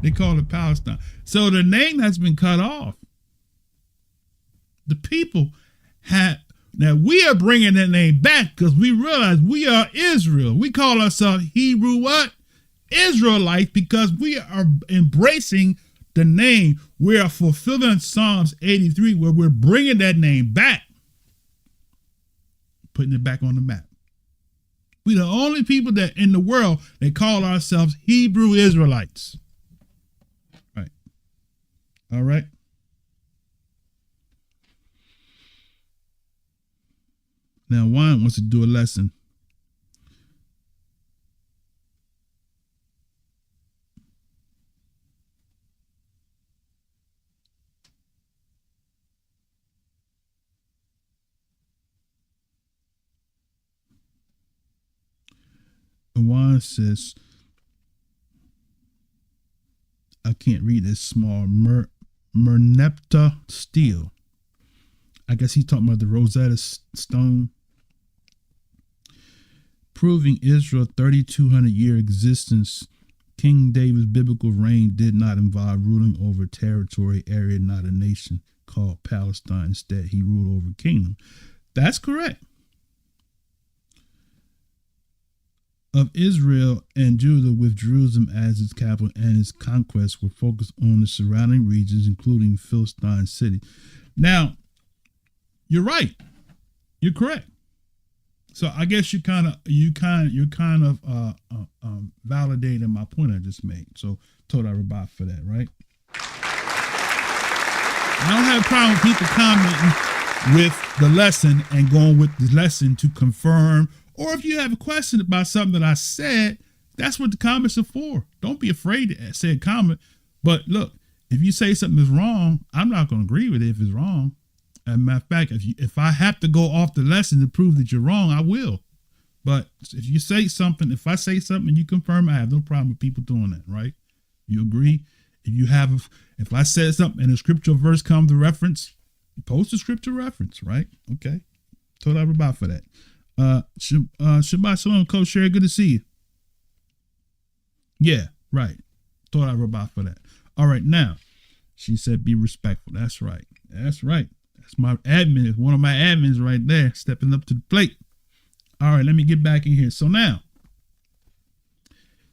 C: They call it Palestine. So the name has been cut off. The people had, now we are bringing that name back because we realize we are Israel. We call ourselves Hebrew what? Israelites, because we are embracing the name. We are fulfilling Psalms 83 where we're bringing that name back. Putting it back on the map. We're the only people that in the world that call ourselves Hebrew Israelites. Right. All right. Now, Juan wants to do a lesson. Juan says, I can't read this small, Merneptah steel. I guess he's talking about the Rosetta Stone. Proving Israel's 3,200 year existence, King David's biblical reign did not involve ruling over territory, area, not a nation called Palestine. Instead, he ruled over a kingdom. That's correct. Of Israel and Judah, with Jerusalem as its capital, and its conquests were focused on the surrounding regions, including Philistine city. Now, you're right. You're correct. So I guess you're kind of validating my point I just made. So told I rebut for that, right? I don't have a problem with people commenting with the lesson and going with the lesson to confirm. Or if you have a question about something that I said, that's what the comments are for. Don't be afraid to say a comment. But look, if you say something is wrong, I'm not going to agree with it if it's wrong. As a matter of fact, if I have to go off the lesson to prove that you're wrong, I will. But if you say something, if I say something and you confirm, I have no problem with people doing that, right? You agree? If I said something and a scriptural verse comes to reference, post a scripture reference, right? Okay. Told everybody for that. Shabbat Shalom, Coach Sherry. Good to see you. Yeah, right. Thought I robot for that. All right, now she said, "Be respectful." That's right. That's right. That's my admin. One of my admins right there, stepping up to the plate. All right, let me get back in here. So now,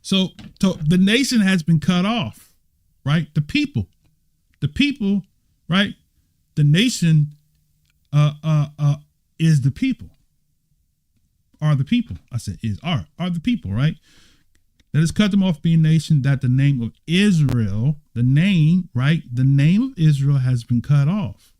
C: so the nation has been cut off, right? The people, right? The nation, is the people. Are the people. I said are the people, right? Let us cut them off being a nation that the name of Israel, the name, right? The name of Israel has been cut off,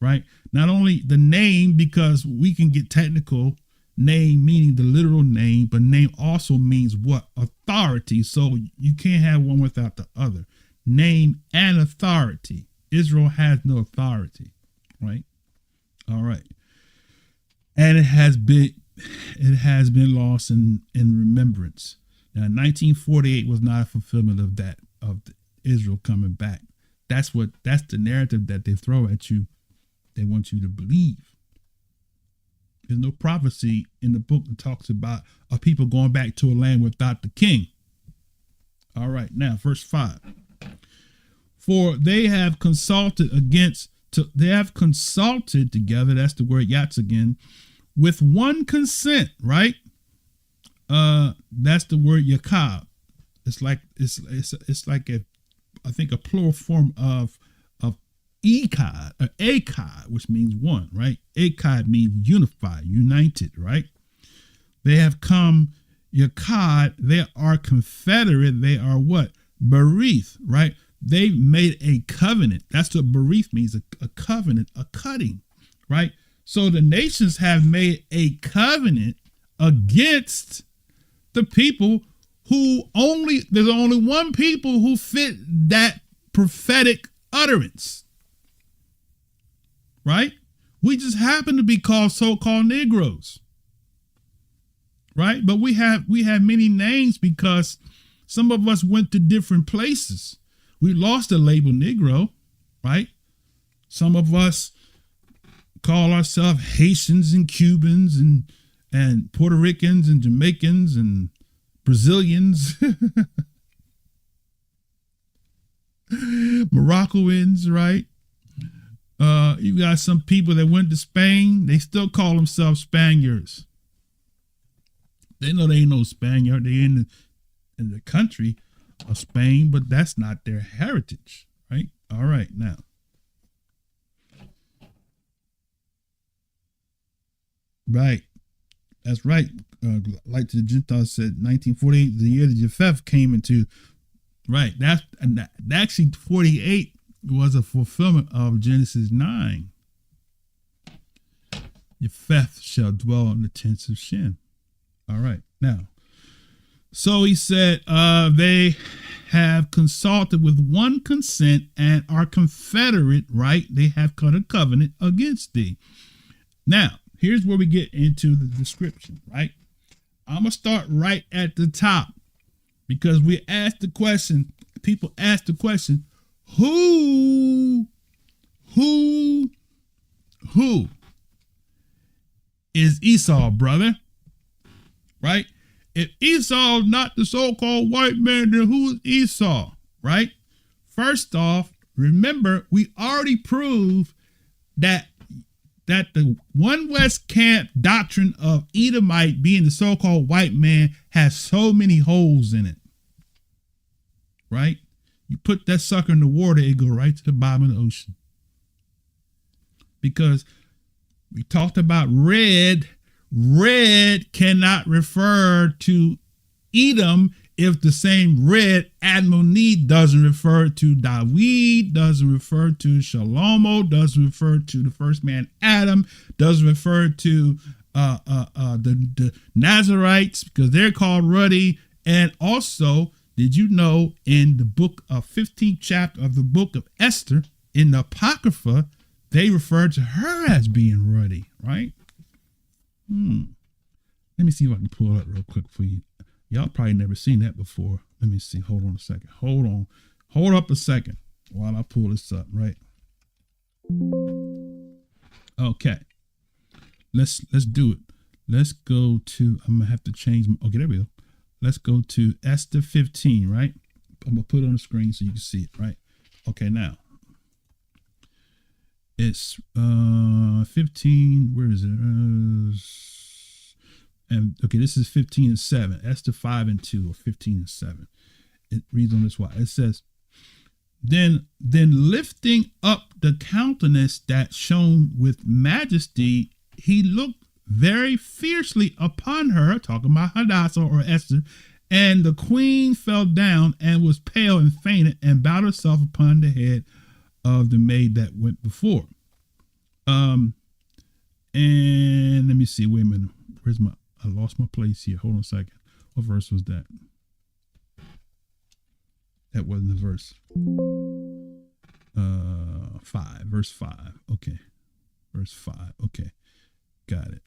C: right? Not only the name, because we can get technical, name meaning the literal name, but name also means what? Authority. So you can't have one without the other. Name and authority. Israel has no authority, right? All right. And it has been, it has been lost in remembrance. Now, 1948 was not a fulfillment of that, of Israel coming back. That's the narrative that they throw at you. They want you to believe. There's no prophecy in the book that talks about a people going back to a land without the king. All right, now verse 5. For they have consulted together, that's the word yats again, with one consent, right? That's the word yakab. It's like I think a plural form of ekad or akad, which means one, right? Akad means unified, united, right? They have come yakad, they are confederate, they are what? Berith, right? They made a covenant. That's what berith means, a covenant, a cutting, right? So the nations have made a covenant against the people there's only one people who fit that prophetic utterance, right? We just happen to be called so-called Negroes, right? But we have many names because some of us went to different places. We lost the label Negro, right? Some of us call ourselves Haitians and Cubans and Puerto Ricans and Jamaicans and Brazilians, Moroccoans, right? You got some people that went to Spain. They still call themselves Spaniards. They know they ain't no Spaniard. They in the country of Spain, but that's not their heritage, right? All right, now. Right. That's right. Like the Gentiles said, 1948, the year that Japheth came into, right. Actually 48 was a fulfillment of Genesis 9. Japheth shall dwell in the tents of Shem. All right. Now, so he said, they have consulted with one consent and are confederate, right? They have cut a covenant against thee. Now, here's where we get into the description, right? I'm going to start right at the top because we asked the question, people asked the question, who is Esau, brother? Right? If Esau is not the so-called white man, then who is Esau? Right? First off, remember, we already proved that the One West Camp doctrine of Edomite being the so-called white man has so many holes in it. Right? You put that sucker in the water, it go right to the bottom of the ocean. Because we talked about red. Red cannot refer to Edom if the same red Admoni doesn't refer to David, doesn't refer to Shalomo, doesn't refer to the first man Adam, doesn't refer to the Nazarites because they're called ruddy. And also, did you know in the book of 15th chapter of the book of Esther, in the Apocrypha, they refer to her as being ruddy, right? Let me see if I can pull it up real quick for you. Y'all probably never seen that before. Let me see. Hold on a second. Hold up a second while I pull this up, right? Okay. Let's do it. Let's go to, I'm gonna have to change okay, there we go. Let's go to Esther 15, right? I'm gonna put it on the screen so you can see it, right? Okay, now. It's 15, where is it? And okay, this is 15 and 7. Esther 5 and 2, or 15 and 7. It reads on this way. It says, then lifting up the countenance that shone with majesty, he looked very fiercely upon her, talking about Hadassah or Esther, and the queen fell down and was pale and fainted and bowed herself upon the head of the maid that went before. And let me see, wait a minute. I lost my place here. Hold on a second. What verse was that? That wasn't the verse. 5, verse 5. Okay. Verse 5. Okay. Got it.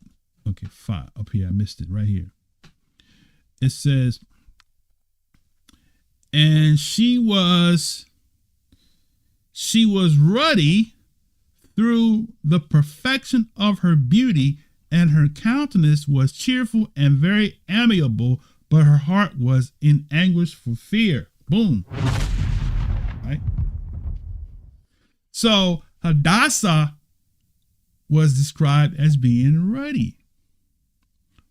C: Okay, 5 up here. I missed it right here. It says, and she was ruddy through the perfection of her beauty, and her countenance was cheerful and very amiable, but her heart was in anguish for fear. Boom. Right? So Hadassah was described as being ruddy.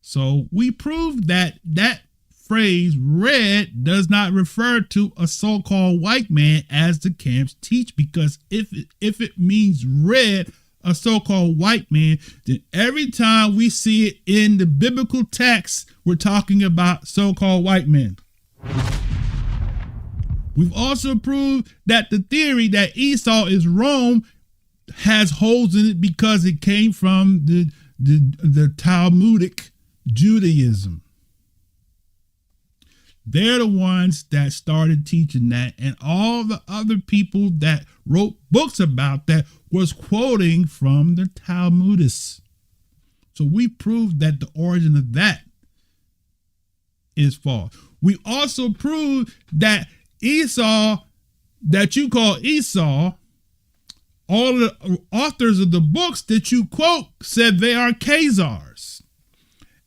C: So we proved that that phrase red does not refer to a so-called white man as the camps teach, because if it means red, a so-called white man, then every time we see it in the biblical text, we're talking about so-called white men. We've also proved that the theory that Esau is Rome has holes in it because it came from the Talmudic Judaism. They're the ones that started teaching that, and all the other people that wrote books about that was quoting from the Talmudists. So we proved that the origin of that is false. We also proved that Esau, that you call Esau, all the authors of the books that you quote said they are Khazars.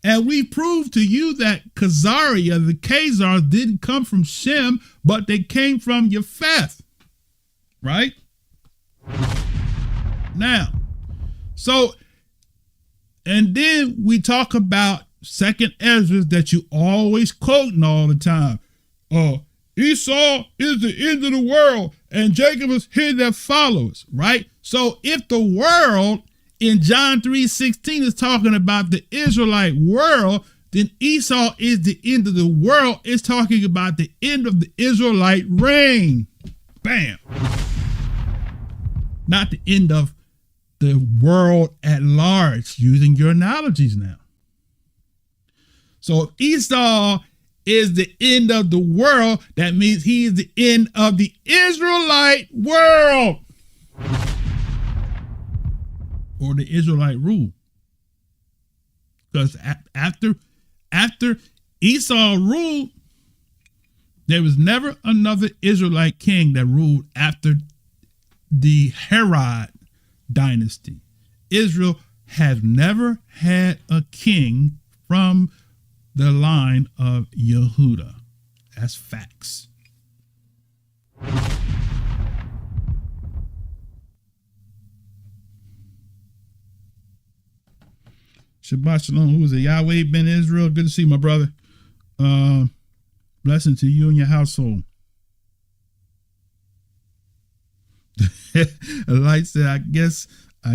C: And we proved to you that Khazaria, the Khazars, didn't come from Shem, but they came from Japheth. Right? Now, so, and then we talk about Second Ezra that you always quoting all the time. Esau is the end of the world, and Jacob is he that follows. Right? So if the world in John 3:16 is talking about the Israelite world, then Esau is the end of the world. It's talking about the end of the Israelite reign. Bam. Not the end of the world at large, using your analogies now. So if Esau is the end of the world, that means he is the end of the Israelite world. Or the Israelite rule. Because after Esau ruled, there was never another Israelite king that ruled after the Herod dynasty. Israel has never had a king from the line of Yehuda. That's facts. Shabbat Shalom. Who is it? Yahweh ben Israel. Good to see you, my brother. Blessing to you and your household. Light said, I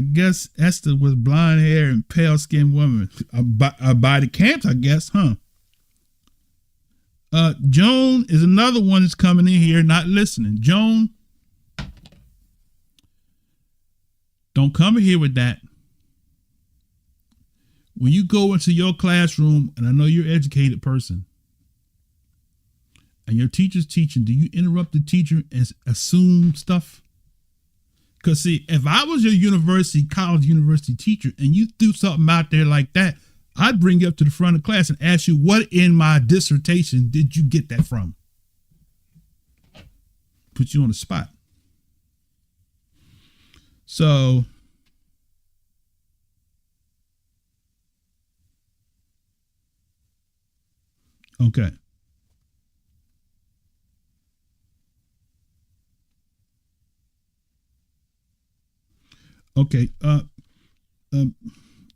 C: guess Esther was blonde hair and pale skinned woman. By the camps, I guess, huh? Joan is another one that's coming in here not listening. Joan, don't come in here with that. When you go into your classroom, and I know you're an educated person, and your teacher's teaching, do you interrupt the teacher and assume stuff? Because see, if I was your college university teacher, and you threw something out there like that, I'd bring you up to the front of class and ask you, what in my dissertation did you get that from? Put you on the spot. So, okay. Okay.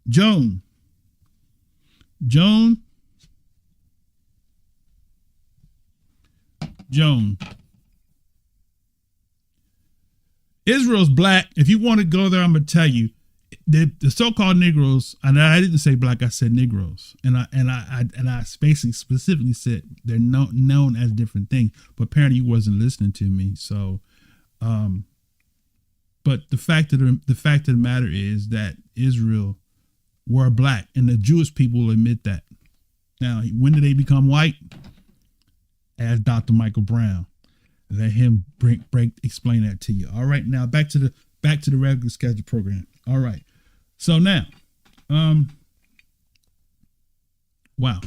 C: Joan. Israel's black. If you want to go there, I'm gonna tell you, the so-called Negroes, and I didn't say black, I said Negroes, and I basically specifically said they're known as different things. But apparently you wasn't listening to me. So, but the fact of the matter is that Israel were black, and the Jewish people will admit that. Now, when did they become white? Ask Dr. Michael Brown. Let him explain that to you. All right, now back to the regular scheduled program. All right. So now, Wow.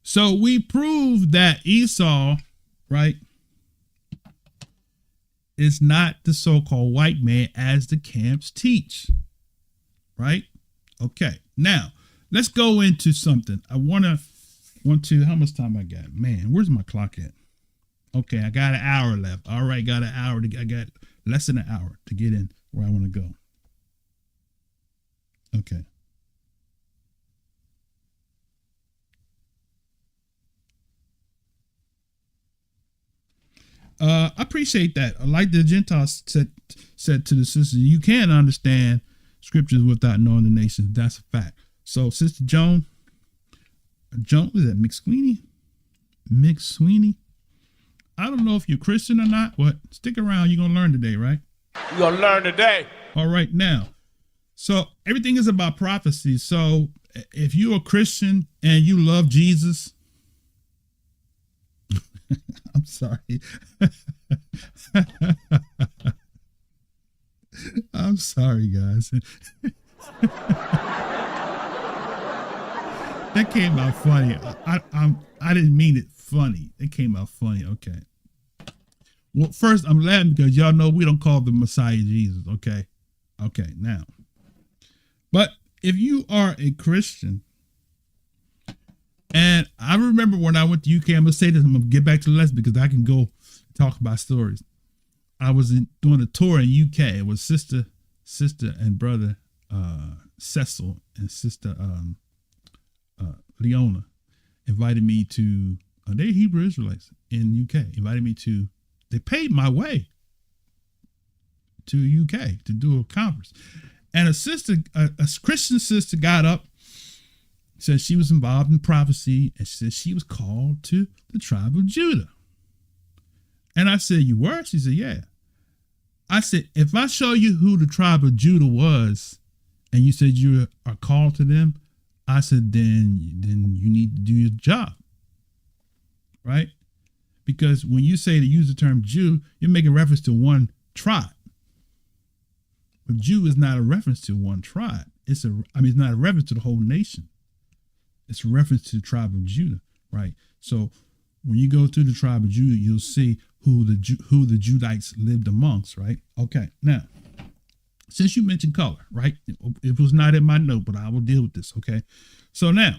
C: So we proved that Esau, right, is not the so-called white man as the camps teach, right? Okay. Now, let's go into something. I want to, how much time I got? Man, where's my clock at? Okay, I got an hour left. All right, got an hour. I got less than an hour to get in where I want to go. Okay. I appreciate that. Like the Gentiles said to the sister, you can't understand scriptures without knowing the nations. That's a fact. So, Sister Joan, is that McSweeney? McSweeney? I don't know if you're Christian or not, but stick around. You're going to learn today, right?
A: You're going to learn today.
C: All right, now. So, everything is about prophecy. So, if you're a Christian and you love Jesus, I'm sorry. I'm sorry, guys. That came out funny. I didn't mean it funny. It came out funny. Okay. Well, first, I'm laughing because y'all know we don't call the Messiah Jesus. Okay. Okay. Now, but if you are a Christian, and I remember when I went to UK, I'm going to say this, I'm going to get back to the lesson because I can go talk about stories. I was doing a tour in UK. It was sister and brother Cecil and sister Leona invited me to, they're Hebrew Israelites in UK, invited me to, they paid my way to UK to do a conference. And a sister, a Christian sister got up, said she was involved in prophecy, and said she was called to the tribe of Judah. And I said, you were? She said, yeah. I said, if I show you who the tribe of Judah was, and you said you are called to them, I said, then you need to do your job, right? Because when you say to use the term Jew, you're making reference to one tribe. But Jew is not a reference to one tribe. It's not a reference to the whole nation. It's a reference to the tribe of Judah, right? So when you go through the tribe of Judah, you'll see who the Judites lived amongst, right? Okay, now, since you mentioned color, right? It was not in my note, but I will deal with this, okay? So now,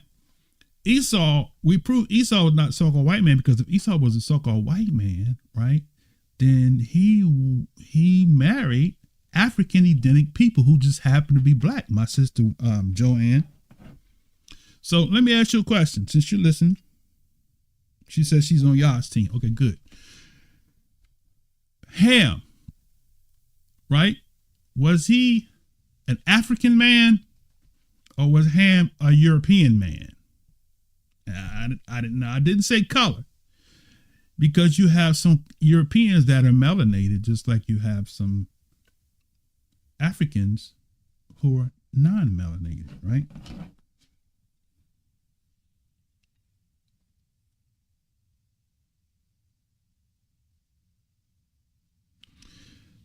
C: Esau, we proved Esau was not a so-called white man, because if Esau was a so-called white man, right, then he married African identical people who just happened to be black. My sister Joanne. So let me ask you a question. Since you listen, she says she's on y'all's team. Okay, good. Ham, right? Was he an African man, or was Ham a European man? I didn't know. I didn't say color, because you have some Europeans that are melanated, just like you have some Africans who are non-melanated, right?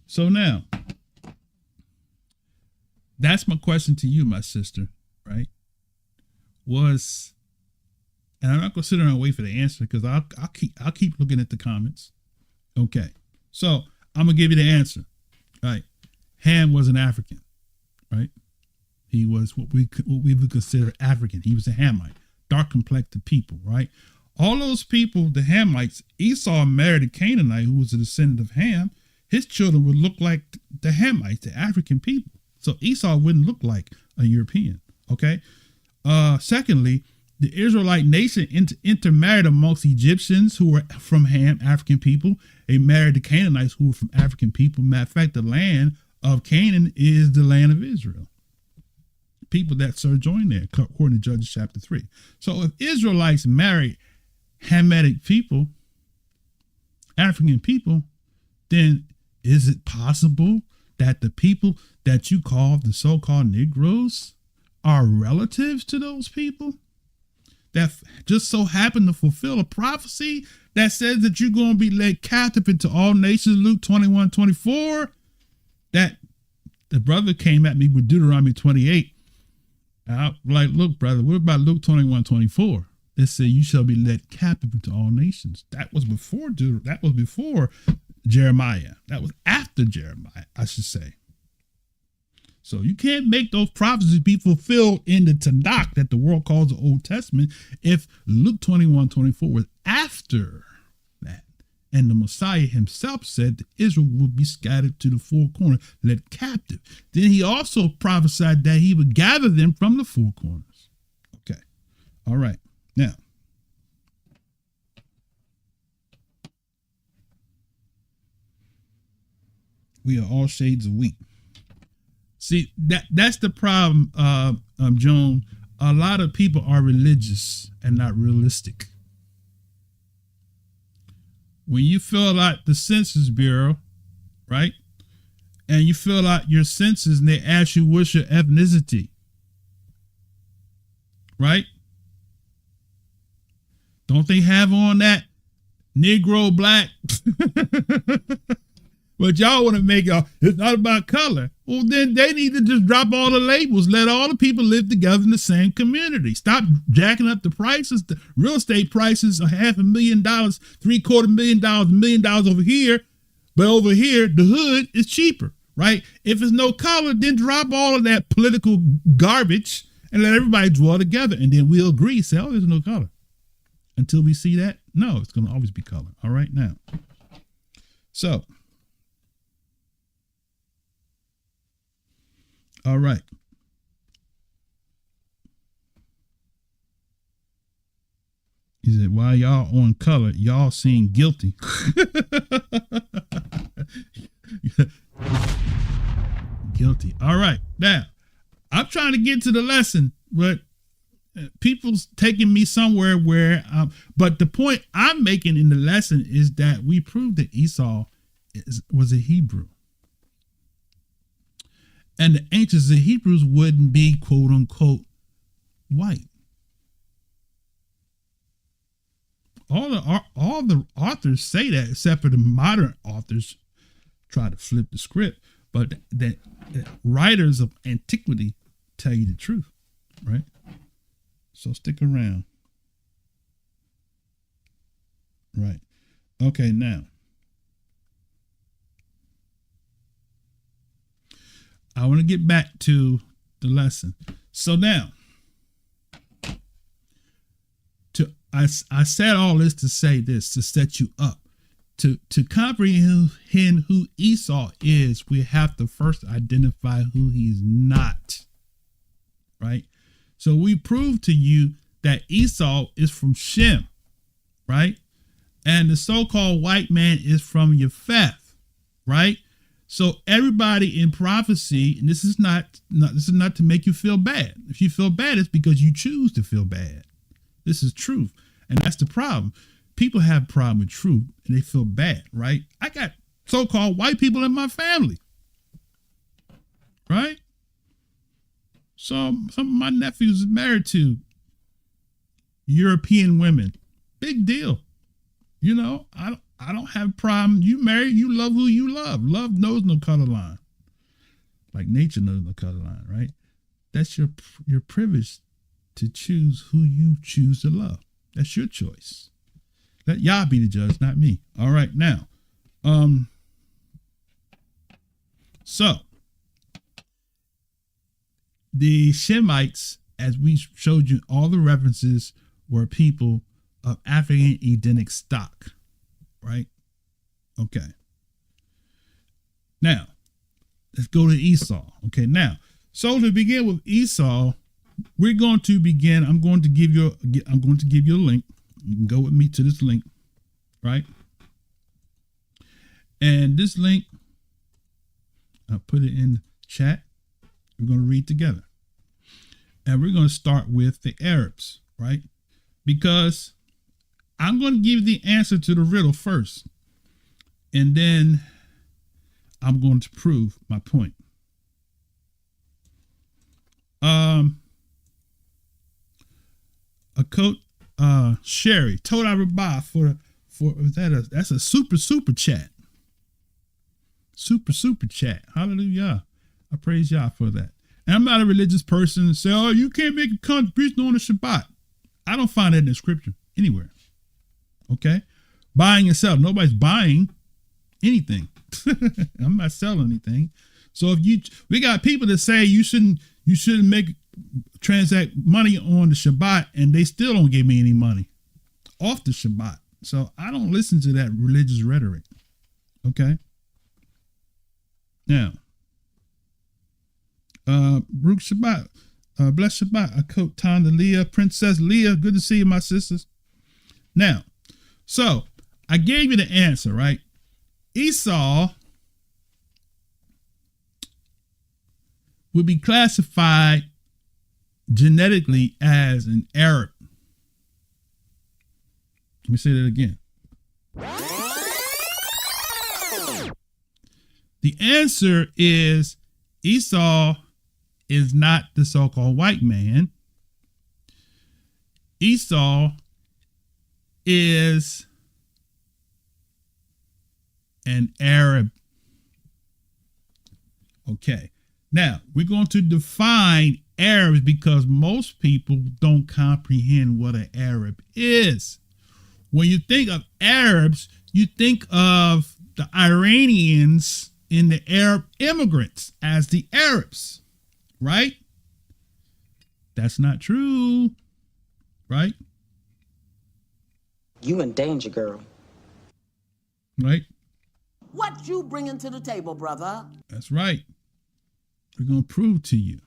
C: So now, that's my question to you, my sister, right? And I'm not gonna sit there and wait for the answer, because I'll keep looking at the comments. Okay, so I'm gonna give you the answer. Right, Ham was an African, right? He was what we would consider African. He was a Hamite, dark complected people, right? All those people, the Hamites, Esau married a Canaanite who was a descendant of Ham. His children would look like the Hamites, the African people. So Esau wouldn't look like a European, okay? Secondly, the Israelite nation intermarried amongst Egyptians who were from Ham, African people. They married the Canaanites who were from African people. Matter of fact, the land of Canaan is the land of Israel. People that sojourn there, according to Judges chapter 3. So if Israelites married Hamitic people, African people, then is it possible that the people that you call the so-called Negroes are relatives to those people that just so happen to fulfill a prophecy that says that you're going to be led captive into all nations, Luke 21:24? That the brother came at me with Deuteronomy 28, Like, look, brother, what about Luke 21:24? It said, "You shall be led captive into all nations." That was before. That was before Jeremiah. That was after Jeremiah, I should say. So you can't make those prophecies be fulfilled in the Tanakh that the world calls the Old Testament if Luke 21:24 was after that. And the Messiah himself said that Israel would be scattered to the four corners, led captive. Then he also prophesied that he would gather them from the four corners. Okay. All right. Now, we are all shades of wheat. See, that's the problem, Joan. A lot of people are religious and not realistic. When you fill out the Census Bureau, right, and you fill out your census and they ask you what's your ethnicity, right? Don't they have on that Negro, black? But y'all want to make it's not about color. Well, then they need to just drop all the labels. Let all the people live together in the same community. Stop jacking up the prices. The real estate prices are $500,000, $750,000, $1 million over here. But over here, the hood is cheaper, right? If it's no color, then drop all of that political garbage and let everybody dwell together. And then we'll agree, say, oh, there's no color. Until we see that, no, it's going to always be color. All right, now. So, all right. He said, while y'all on color, y'all seem guilty. Guilty. All right. Now, I'm trying to get to the lesson, but people's taking me somewhere where, but the point I'm making in the lesson is that we proved that Esau was a Hebrew. And the ancients of Hebrews wouldn't be, quote unquote, white. All the authors say that, except for the modern authors try to flip the script. But the writers of antiquity tell you the truth, right? So stick around. Right. Okay, now. I want to get back to the lesson. So now, I said all this to say this, to set you up. To comprehend who Esau is, we have to first identify who he's not. Right? So we proved to you that Esau is from Shem, right? And the so-called white man is from Japheth, right? So everybody in prophecy, and this is not to make you feel bad. If you feel bad, it's because you choose to feel bad. This is truth. And that's the problem. People have a problem with truth and they feel bad, right? I got so-called white people in my family, right? So some of my nephews are married to European women. Big deal. You know, I don't have a problem. You married, you love who you love. Love knows no color line. Like nature knows no color line, right? That's your privilege to choose who you choose to love. That's your choice. Let Yah be the judge, not me. All right, now. So the Shemites, as we showed you, all the references were people of African Edenic stock, right? Okay. Now, let's go to Esau. Okay, now, so to begin with Esau, we're going to begin. I'm going to give you a link. You can go with me to this link, right? And this link, I'll put it in the chat. We're going to read together. And we're going to start with the Arabs, right? Because I'm going to give the answer to the riddle first. And then I'm going to prove my point. A coat, Sherry, Toda Rabah for that's a super chat. Super chat. Hallelujah. I praise Yah for that. And I'm not a religious person and say, oh, you can't make a contribution on the Shabbat. I don't find that in the scripture anywhere. Okay? Buying and selling. Nobody's buying anything. I'm not selling anything. So we got people that say you shouldn't transact money on the Shabbat, and they still don't give me any money off the Shabbat. So I don't listen to that religious rhetoric. Okay? Now, Baruch Shabbat, bless Shabbat, Akot Tanda Leah, Princess Leah, good to see you, my sisters. Now, so I gave you the answer, right? Esau would be classified genetically as an Arab. Let me say that again. The answer is Esau is not the so-called white man. Esau is an Arab. Okay. Now, we're going to define Arabs because most people don't comprehend what an Arab is. When you think of Arabs, you think of the Iranians and the Arab immigrants as the Arabs, right? That's not true, right?
D: You in danger, girl.
C: Right?
E: What you bringing to the table, brother?
C: That's right. We're going to prove to you.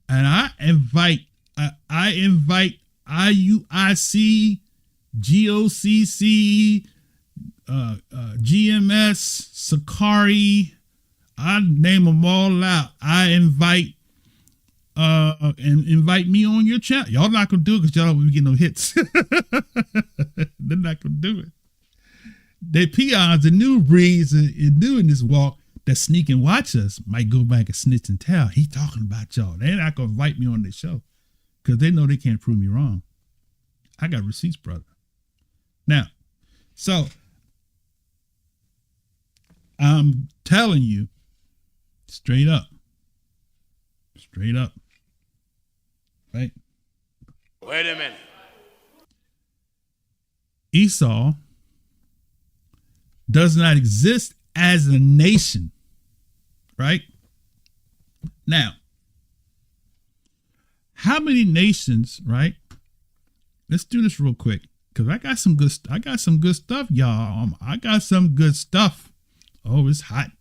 C: And I invite IUIC, GOCC, GMS, Sakari, I name them all out. I invite me on your channel. Y'all not gonna do it because y'all don't get no hits. They're not gonna do it. They peons, the new breeds, and doing this walk that sneak and watch us might go back and snitch and tell. He talking about y'all. They're not gonna invite me on their show because they know they can't prove me wrong. I got receipts, brother. Now, so I'm telling you straight up, right?
A: Wait a minute.
C: Esau does not exist as a nation, right? Now, how many nations, right? Let's do this real quick because I got some good stuff, y'all. I got some good stuff. Oh, it's hot.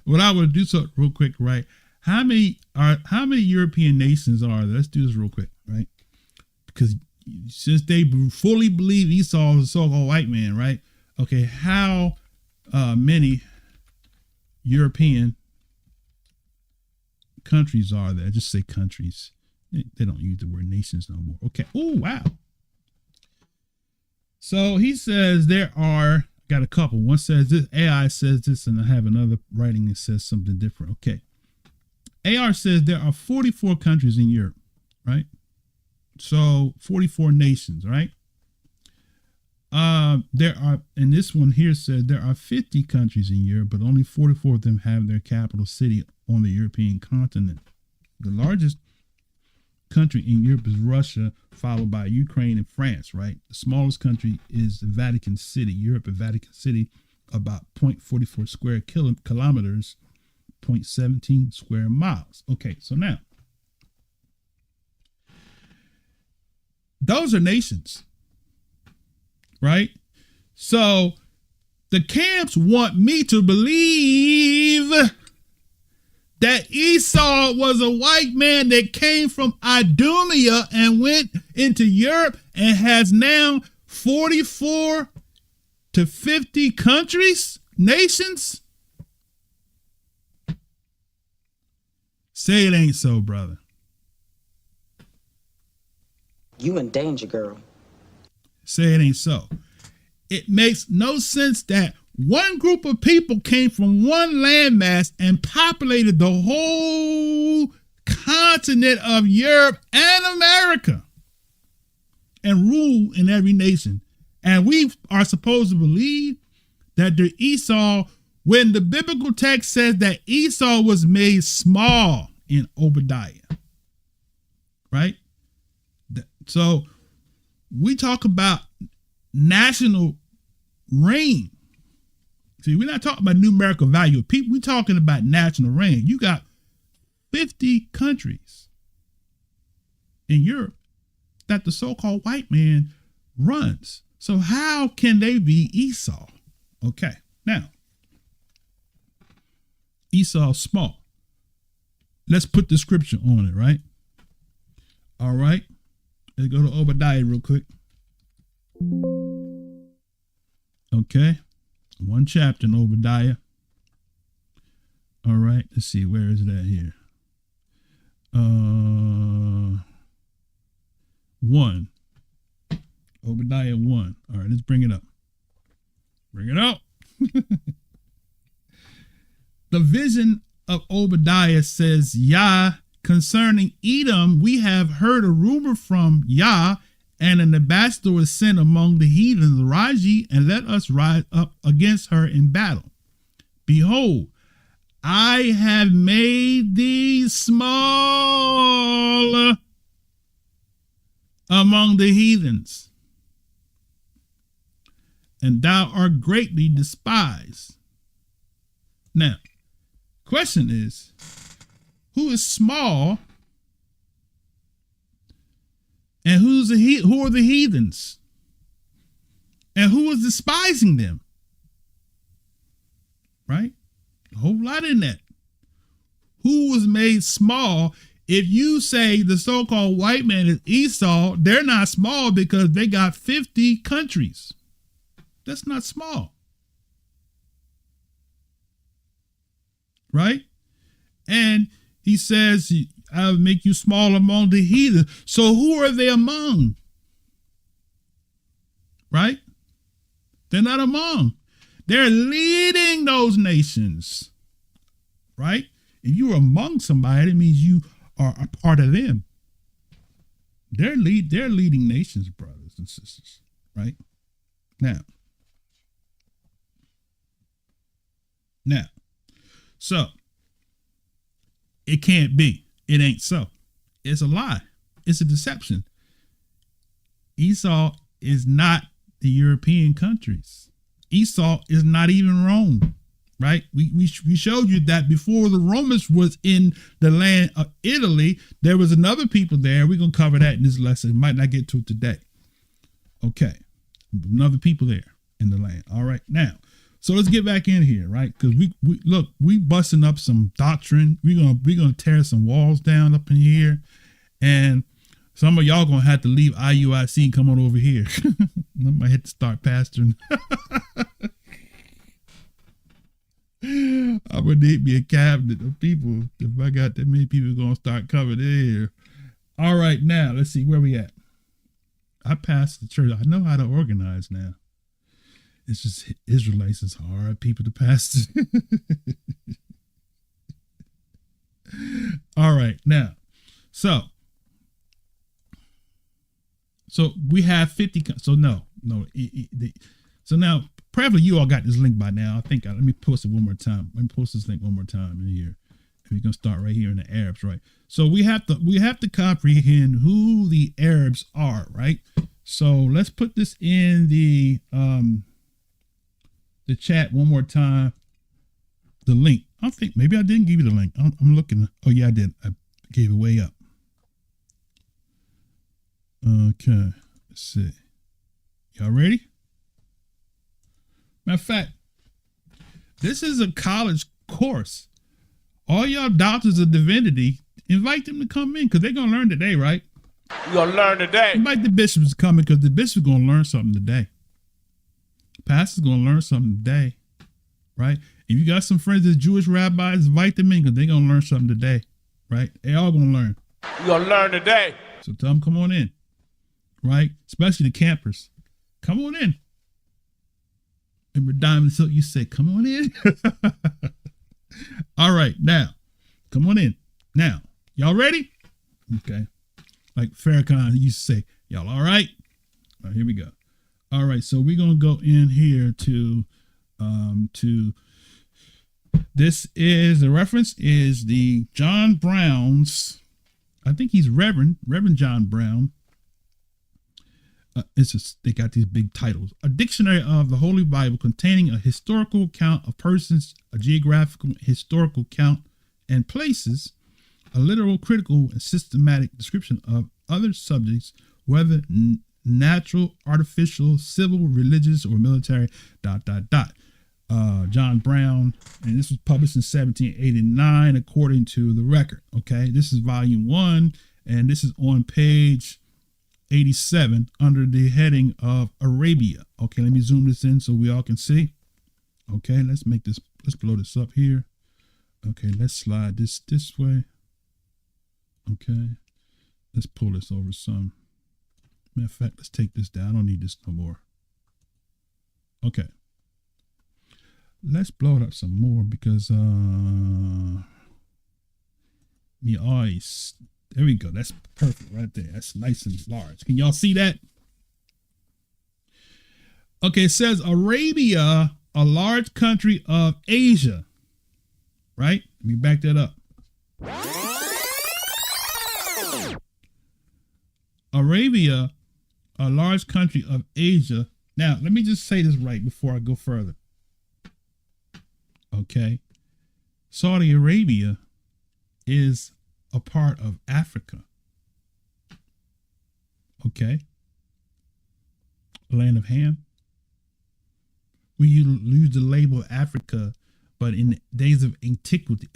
C: What I would do so real quick, right? How many European nations are there? Let's do this real quick, right? Because since they fully believe Esau is a so-called white man, right? Okay, how many European countries are there? Just say countries. They don't use the word nations no more. Okay. Oh, wow. So he says there are, got a couple. One says this, AI says this, and I have another writing that says something different. Okay. AR says there are 44 countries in Europe, right? So 44 nations, right? There are, and this one here said there are 50 countries in Europe, but only 44 of them have their capital city on the European continent. The largest country in Europe is Russia, followed by Ukraine and France, right? The smallest country is the Vatican City. Europe and Vatican City, about 0.44 square kilometers, 0.17 square miles. Okay, so now, those are nations, right? So the camps want me to believe that Esau was a white man that came from Idumea and went into Europe and has now 44 to 50 countries, nations. Say it ain't so, brother.
D: You in danger, girl.
C: Say it ain't so. It makes no sense that one group of people came from one landmass and populated the whole continent of Europe and America and rule in every nation. And we are supposed to believe that the Esau when the biblical text says that Esau was made small in Obadiah, right? So we talk about national reign. See, we're not talking about numerical value of people. We're talking about national reign. You got 50 countries in Europe that the so-called white man runs. So how can they be Esau? Okay, now, Esau's small. Let's put the scripture on it, right? All right. Let's go to Obadiah real quick. Okay. One chapter in Obadiah. All right. Let's see. Where is it at here? 1. Obadiah 1. All right. Let's bring it up. Bring it up. The vision of Obadiah says, Yah, concerning Edom, we have heard a rumor from Yah, and an ambassador was sent among the heathens. Rise ye, and let us rise up against her in battle. Behold, I have made thee small among the heathens, and thou art greatly despised. Now, question is, who is small and who are the heathens? And who is despising them? Right? A whole lot in that. Who was made small? If you say the so-called white man is Esau, they're not small because they got 50 countries. That's not small. Right? And he says, I'll make you small among the heathen. So who are they among? Right? They're not among. They're leading those nations. Right? If you're among somebody, it means you are a part of them. They're leading nations, brothers and sisters. Right? Now. So it can't be. It ain't so. It's a lie. It's a deception. Esau is not the European countries. Esau is not even Rome, right? We showed you that before the Romans was in the land of Italy, there was another people there. We're going to cover that in this lesson. Might not get to it today. Okay. Another people there in the land. All right. Now, so let's get back in here, right? Because we busting up some doctrine. We're gonna tear some walls down up in here, and some of y'all gonna have to leave IUIC and come on over here. I might have to start pastoring. I'm gonna need me a cabinet of people. If I got that many people gonna start coming in here. All right, now let's see where we at. I passed the church. I know how to organize now. It's just Israelites is hard people to pastor. All right, now, so we have 50. So so now, probably you all got this link by now. I think let me post it one more time. Let me post this link one more time in here. And we're gonna start right here in the Arabs, right? So we have to comprehend who the Arabs are, right? So let's put this in the chat one more time. The link. I think maybe I didn't give you the link. I'm looking. Oh yeah, I did. I gave it way up. Okay. Let's see. Y'all ready? Matter of fact, this is a college course. All y'all doctors of divinity, invite them to come in because they're gonna learn today, right?
A: You gonna learn today.
C: Invite the bishops to come in because the bishop's gonna learn something today. Pastor's gonna learn something today, right? If you got some friends that's Jewish rabbis, invite them in because they're gonna learn something today, right? They all gonna learn.
A: You gonna learn today.
C: So tell them come on in, right? Especially the campers, come on in. Remember Diamond Silk? You say, come on in. All right, now, come on in. Now, y'all ready? Okay. Like Farrakhan used to say, y'all all right? All right, here we go. All right, so we're gonna go in here to This is the reference is the John Brown's. I think he's Reverend John Brown. They got these big titles. A dictionary of the Holy Bible containing a historical account of persons, a geographical historical count and places, a literal, critical, and systematic description of other subjects, whether natural, artificial, civil, religious, or military, ... John Brown, and this was published in 1789 according to the record. Okay, this is volume 1, and this is on page 87 under the heading of Arabia. Okay, let me zoom this in so we all can see. Okay, let's blow this up here. Okay, let's slide this way. Okay, let's pull this over some. Matter of fact, let's take this down. I don't need this no more. Okay. Let's blow it up some more because me eyes. There we go. That's perfect right there. That's nice and large. Can y'all see that? Okay, it says Arabia, a large country of Asia. Right? Let me back that up. Arabia, a large country of Asia. Now, let me just say this right before I go further. Okay. Saudi Arabia is a part of Africa. Okay. Land of Ham. We use the label Africa, but in the days of antiquity,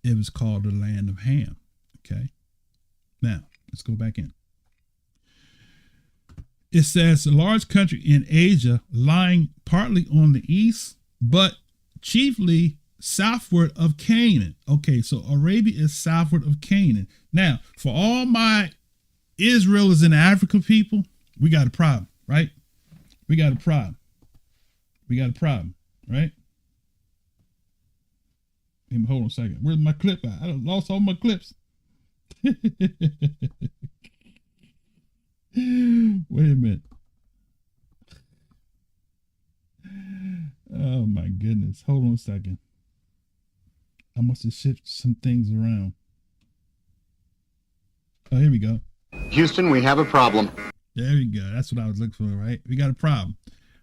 C: it was called the land of Ham. Okay. Now, let's go back in. It says a large country in Asia lying partly on the east, but chiefly southward of Canaan. Okay, so Arabia is southward of Canaan. Now, for all my Israel is in Africa people, we got a problem, right? We got a problem, right? Hold on a second. Where's my clip at? I lost all my clips. Wait a minute. Oh my goodness. Hold on a second. I must have shifted some things around. Oh, here we go.
F: Houston, we have a problem.
C: There we go. That's what I was looking for, right? We got a problem.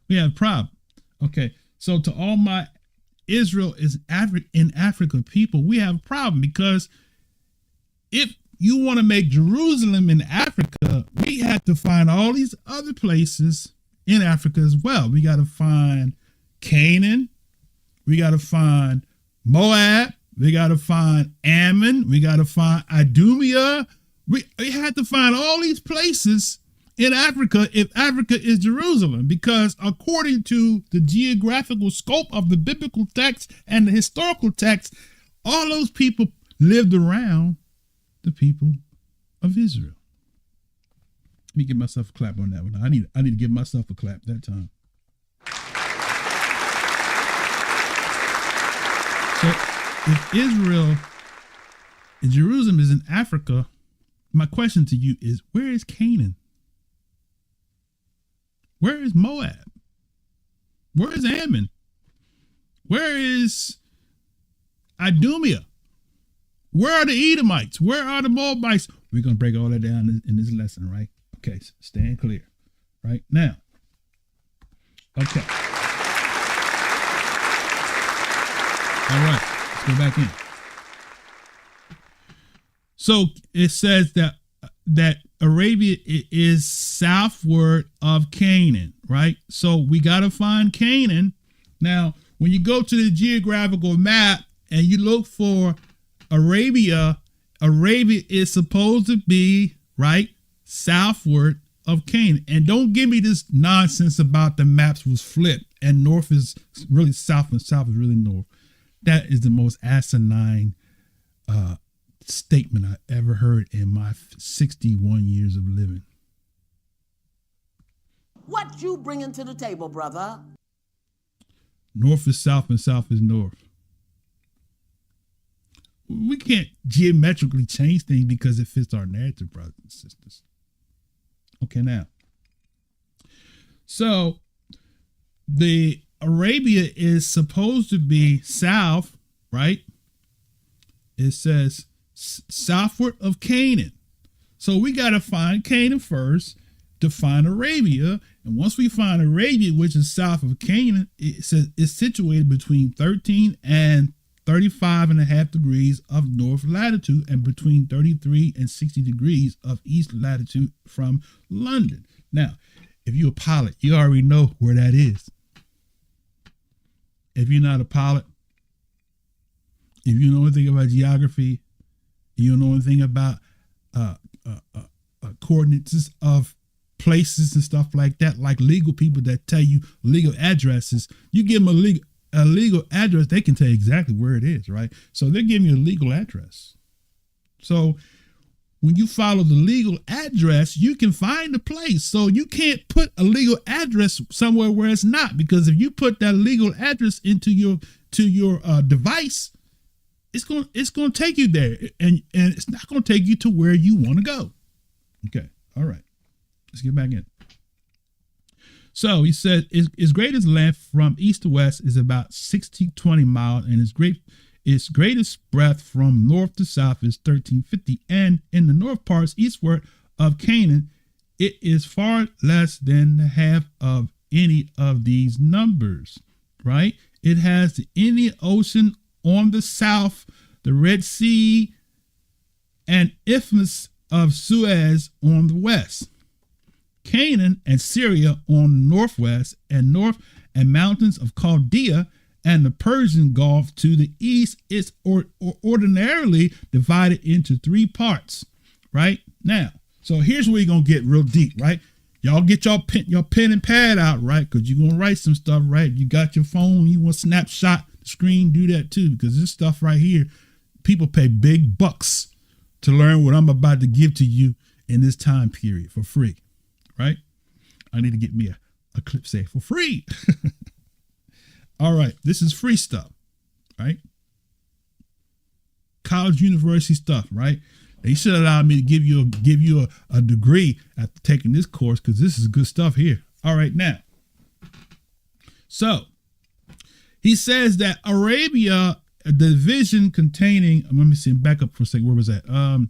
C: We have a problem. Okay. So to all my Israel is in Africa people, we have a problem because if you want to make Jerusalem in Africa, we have to find all these other places in Africa as well. We got to find Canaan. We got to find Moab. We got to find Ammon. We got to find Idumea. We had to find all these places in Africa if Africa is Jerusalem, because according to the geographical scope of the biblical text and the historical text, all those people lived around the people of Israel. Let me give myself a clap on that one. I need to give myself a clap that time. So if Israel and Jerusalem is in Africa, my question to you is, where is Canaan? Where is Moab? Where is Ammon? Where is Idumea? Where are the Edomites? Where are the Moabites? We're going to break all that down in this lesson, right? Okay, so stand clear. Right now. Okay. All right, let's go back in. So it says that Arabia is southward of Canaan, right? So we got to find Canaan. Now, when you go to the geographical map and you look for Arabia is supposed to be, right, southward of Canaan. And don't give me this nonsense about the maps was flipped and north is really south and south is really north. That is the most asinine statement I ever heard in my 61 years of living.
E: What you bringing to the table, brother?
C: North is south and south is north. We can't geometrically change things because it fits our narrative, brothers and sisters. Okay, now. So the Arabia is supposed to be south, right? It says southward of Canaan. So we got to find Canaan first to find Arabia. And once we find Arabia, which is south of Canaan, it says it's situated between 13 and 35 and a half degrees of north latitude and between 33 and 60 degrees of east latitude from London. Now, if you're a pilot, you already know where that is. If you're not a pilot, if you know anything about geography, you don't know anything about coordinates of places and stuff like that, like legal people that tell you legal addresses, you give them a legal address, they can tell you exactly where it is, right? So they're giving you a legal address. So when you follow the legal address, you can find the place. So you can't put a legal address somewhere where it's not, because if you put that legal address into your device, it's going to take you there, and it's not going to take you to where you want to go. Okay, all right. Let's get back in. So he said its greatest length from east to west is about 20 miles, and its greatest breadth from north to south is 1350. And in the north parts eastward of Canaan, it is far less than the half of any of these numbers, right? It has the Indian Ocean on the south, the Red Sea, and Isthmus of Suez on the west. Canaan and Syria on the northwest and mountains of Chaldea and the Persian Gulf to the east is ordinarily divided into three parts, right? Now, so here's where you're going to get real deep, right? Y'all get your pen and pad out, right? Because you're going to write some stuff, right? You got your phone, you want to snapshot the screen, do that too, because this stuff right here, people pay big bucks to learn what I'm about to give to you in this time period for free. Right? I need to get me a clip say for free. All right. This is free stuff, right? College, university stuff, right? They should allow me to give you a degree after taking this course, because this is good stuff here. All right. Now, so he says that Arabia, a division containing, let me see, back up for a second. Where was that?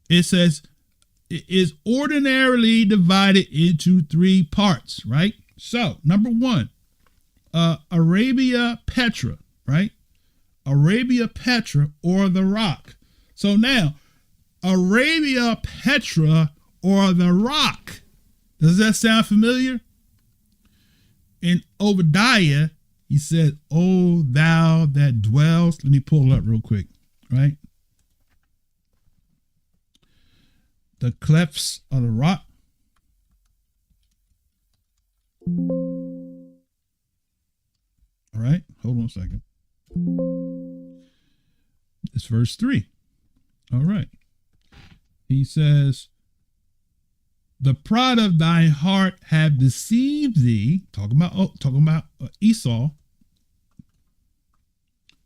C: It says, it is ordinarily divided into three parts, right? So, number one, Arabia Petra, right? Arabia Petra, or the rock. So now, Arabia Petra, or the rock. Does that sound familiar? In Obadiah, he said, "O thou that dwells," let me pull it up real quick, right? The clefts of the rock. All right, hold on a second. It's verse 3. All right. He says, "The pride of thy heart have deceived thee," talking about Esau,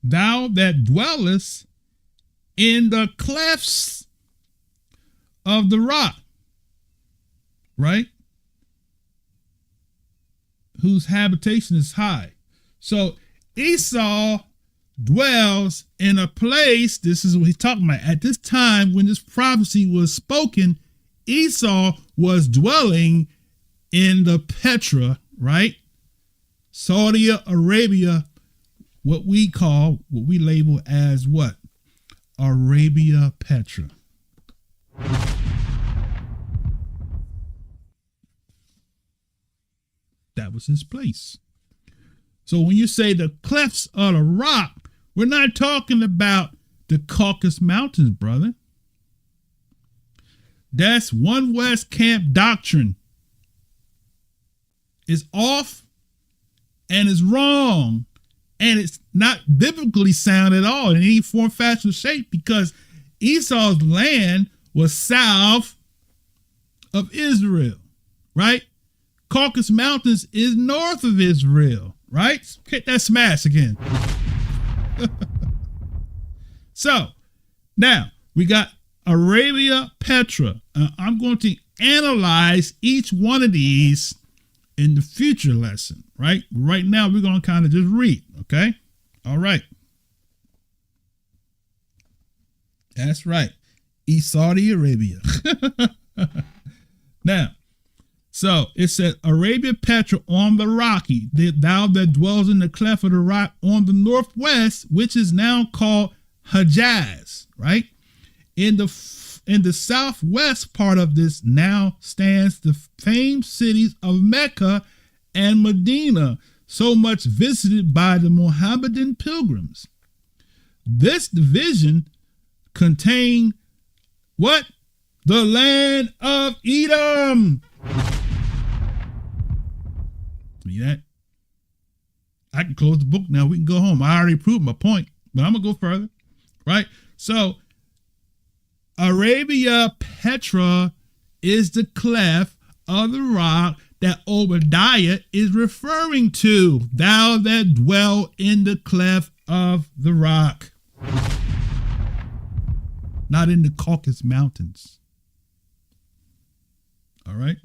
C: "thou that dwellest in the clefts of the rock," right? "Whose habitation is high." So Esau dwells in a place, this is what he's talking about. At this time when this prophecy was spoken, Esau was dwelling in the Petra, right? Saudi Arabia, what we label as what? Arabia Petra. That was his place. So when you say the clefts of the rock, we're not talking about the Caucasus Mountains, brother. That's one West camp doctrine. It's off and it's wrong. And it's not biblically sound at all in any form, fashion, or shape, because Esau's land was south of Israel, right? Caucasus Mountains is north of Israel, right? Hit that smash again. So now we got Arabia Petra. I'm going to analyze each one of these in the future lesson, right? Right now, we're going to kind of just read, okay? All right. That's right. Saudi Arabia. Now, so it said, Arabia Petra on the rocky, thou that dwells in the cleft of the rock on the northwest, which is now called Hejaz, right? In the southwest part of this now stands the famed cities of Mecca and Medina, so much visited by the Mohammedan pilgrims. This division contained what? The land of Edom. See that? I can close the book now. We can go home. I already proved my point, but I'm going to go further, right? So, Arabia Petra is the cleft of the rock that Obadiah is referring to. Thou that dwell in the cleft of the rock. Not in the Caucasus Mountains. All right?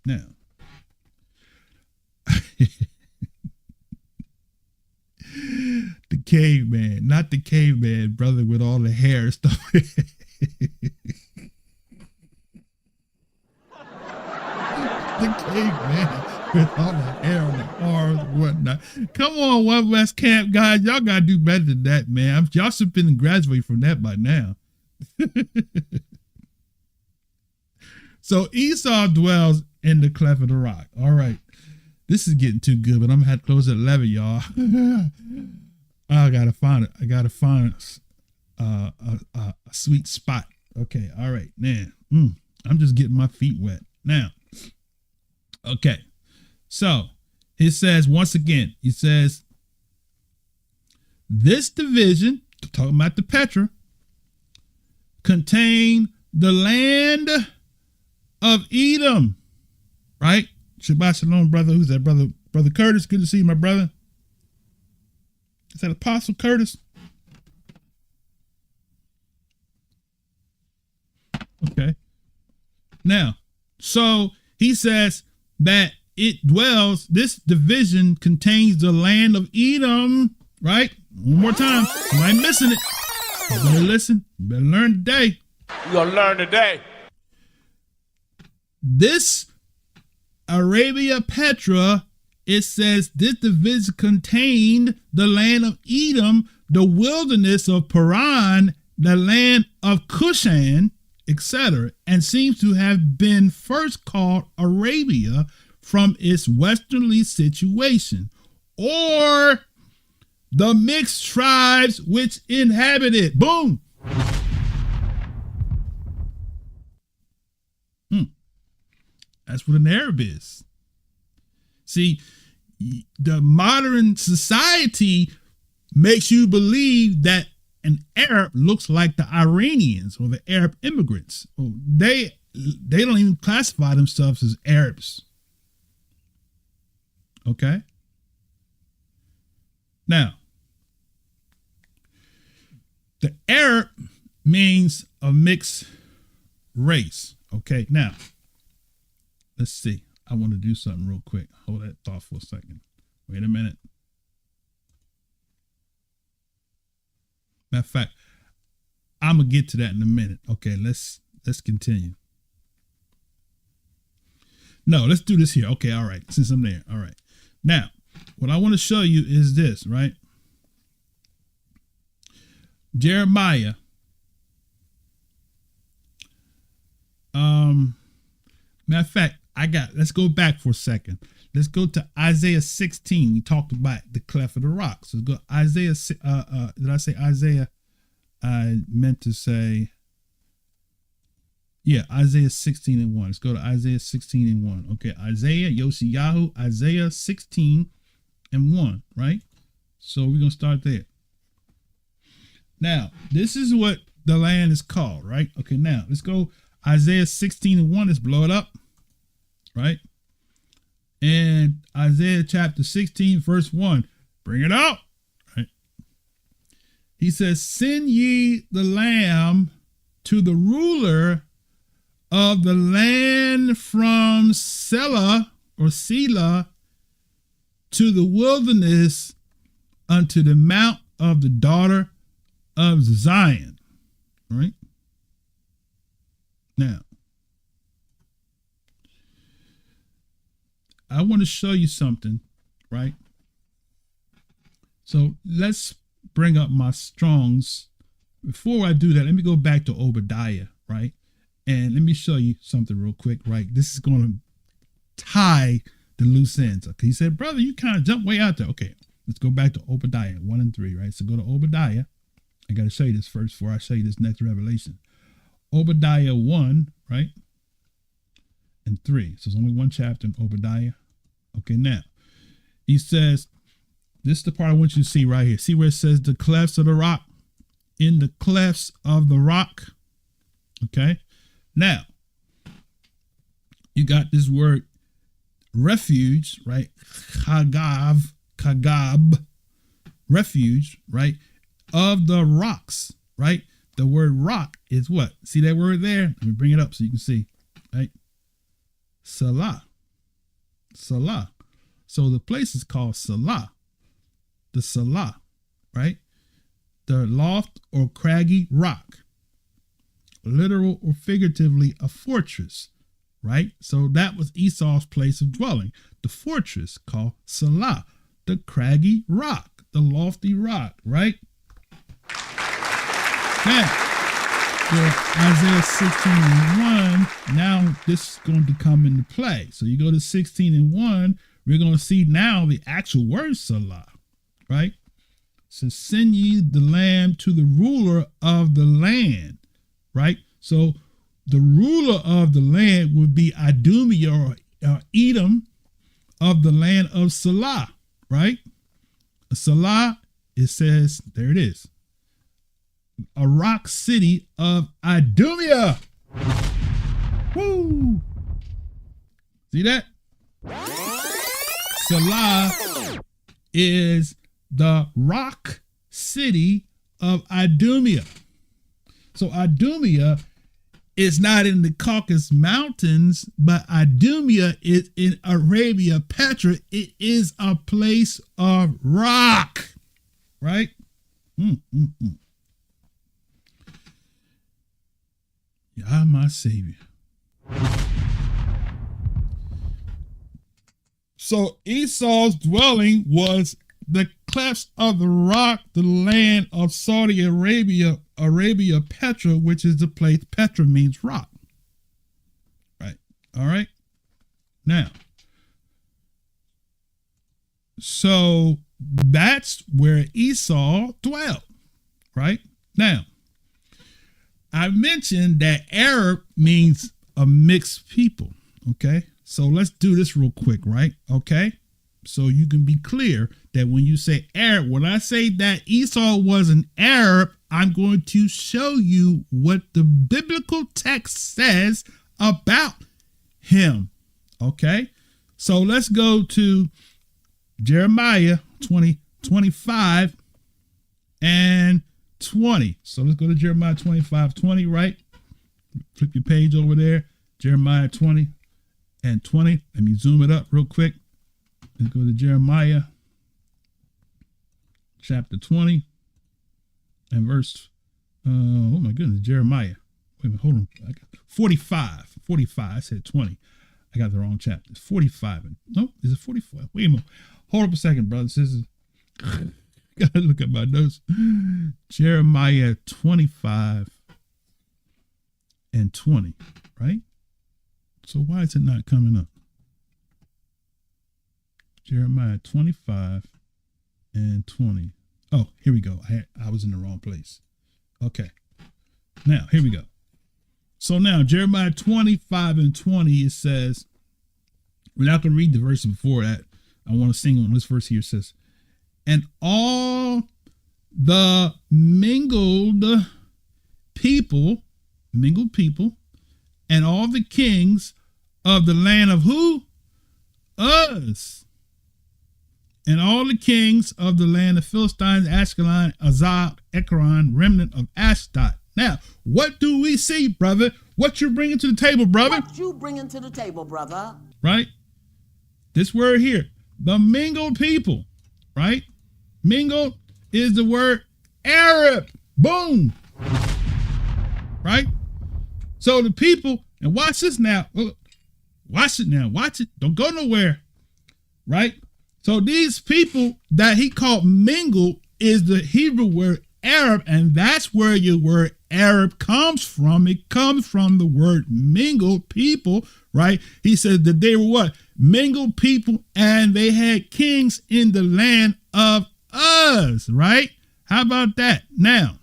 C: Now. The caveman. Not the caveman, brother, with all the hair and stuff. The caveman with all the hair on the arms and whatnot. Come on, One West Camp guys. Y'all got to do better than that, man. Y'all should have been graduated from that by now. So Esau dwells in the cleft of the rock. All right. This is getting too good, but I'm going to have to close at 11, y'all. I got to find it. I got to find a sweet spot. Okay. All right. Man. I'm just getting my feet wet. Now. Okay. So it says, once again, it says, this division, talking about the Petra, contain the land of Edom, right? Shabbat shalom, brother. Who's that, brother? Brother Curtis. Good to see you, my brother. Is that Apostle Curtis? Okay. Now, so he says that it dwells, this division contains the land of Edom, right? One more time. You ain't missing it. You better listen. You better learn today.
A: You gonna learn today.
C: This Arabia Petra, it says this division contained the land of Edom, the wilderness of Paran, the land of Cushan, etc., and seems to have been first called Arabia from its westerly situation, or the mixed tribes which inhabit it. Boom. That's what an Arab is. See, the modern society makes you believe that an Arab looks like the Iranians or the Arab immigrants. Well, they don't even classify themselves as Arabs. Okay? Now, the Arab means a mixed race. Okay, now, let's see. I want to do something real quick. Hold that thought for a second. Wait a minute. Matter of fact, I'm gonna get to that in a minute. Okay, let's continue. No, let's do this here. Okay, all right. Since I'm there, all right. Now, what I want to show you is this, right? Jeremiah. Matter of fact, let's go back for a second. Let's go to Isaiah 16. We talked about the cleft of the rock. So let's go Isaiah. Did I say Isaiah? I meant to say, yeah, Isaiah 16 and 1. Let's go to Isaiah 16 and 1. Okay, Isaiah, Yoshiyahu, Isaiah 16 and 1, right? So we're going to start there. Now, this is what the land is called, right? Okay, now let's go Isaiah 16 and 1. Let's blow it up, right? And Isaiah chapter 16, verse 1. Bring it out. Right? He says, send ye the lamb to the ruler of the land from Selah, or Selah to the wilderness unto the mount of the daughter of Zion. Right? Now, I want to show you something, right? So let's bring up my Strongs. Before I do that, let me go back to Obadiah, right? And let me show you something real quick, right? This is going to tie the loose ends. Okay, he said, brother, you kind of jumped way out there. Okay, let's go back to Obadiah 1 and 3, right? So go to Obadiah. I got to show you this first before I show you this next revelation. Obadiah 1, right? And 3. So there's only one chapter in Obadiah. Okay, now he says, this is the part I want you to see right here. See where it says the clefts of the rock? In the clefts of the rock. Okay, now you got this word refuge, right? Kagab, refuge, right? Of the rocks, right? The word rock is what? See that word there? Let me bring it up so you can see, right? Salah. Salah. So the place is called Salah. The Salah, right? The loft or craggy rock. Literal or figuratively, a fortress, right? So that was Esau's place of dwelling. The fortress called Salah. The craggy rock. The lofty rock, right? Now, Isaiah 16 and 1, now this is going to come into play. So you go to 16 and 1, we're going to see now the actual word Salah, right? So send ye the lamb to the ruler of the land, right? So the ruler of the land would be Idumea or Edom of the land of Salah, right? Salah, it says, there it is, a rock city of Idumea. Woo! See that? Salah is the rock city of Idumea. So Idumea is not in the Caucasus Mountains, but Idumea is in Arabia Petra. It is a place of rock, right? Yah, my Savior. So Esau's dwelling was the clefts of the rock, the land of Saudi Arabia, Arabia Petra, which is the place. Petra means rock. Right. All right. Now, so that's where Esau dwelt. Right. Now, I mentioned that Arab means a mixed people. Okay. So let's do this real quick. Right. Okay. So you can be clear that when you say Arab, when I say that Esau was an Arab, I'm going to show you what the biblical text says about him. Okay. So let's go to Jeremiah 25 and 20. So let's go to Jeremiah 25:20, right? Flip your page over there. Jeremiah 20 and 20. Let me zoom it up real quick. Let's go to Jeremiah chapter 20 and verse, oh my goodness, Jeremiah. Wait a minute, hold on. 45. I said 20. I got the wrong chapter. It's 45. No, is it 44? Wait a minute. Hold up a second, brothers and sisters. Gotta look at my notes. Jeremiah 25 and 20, right? So why is it not coming up? Jeremiah 25 and 20. Oh, here we go. I was in the wrong place. Okay. Now, here we go. So now, Jeremiah 25 and 20, it says, we're not going to read the verse before that. I want to sing on this verse here. It says, and all the mingled people, and all the kings of the land of who? Us. And all the kings of the land of Philistines, Ashkelon, Azab, Ekron, remnant of Ashdod. Now, what do we see, brother? What you bringing to the table, brother?
E: What you bringing to the table, brother?
C: Right? This word here, the mingled people, right? Mingled is the word Arab. Boom. Right? So the people, and watch this now. Watch it now. Watch it. Don't go nowhere. Right? So these people that he called mingled is the Hebrew word Arab, and that's where your word Arab comes from. It comes from the word mingled people, right? He said that they were what? Mingled people, and they had kings in the land of Uz, right? How about that? Now,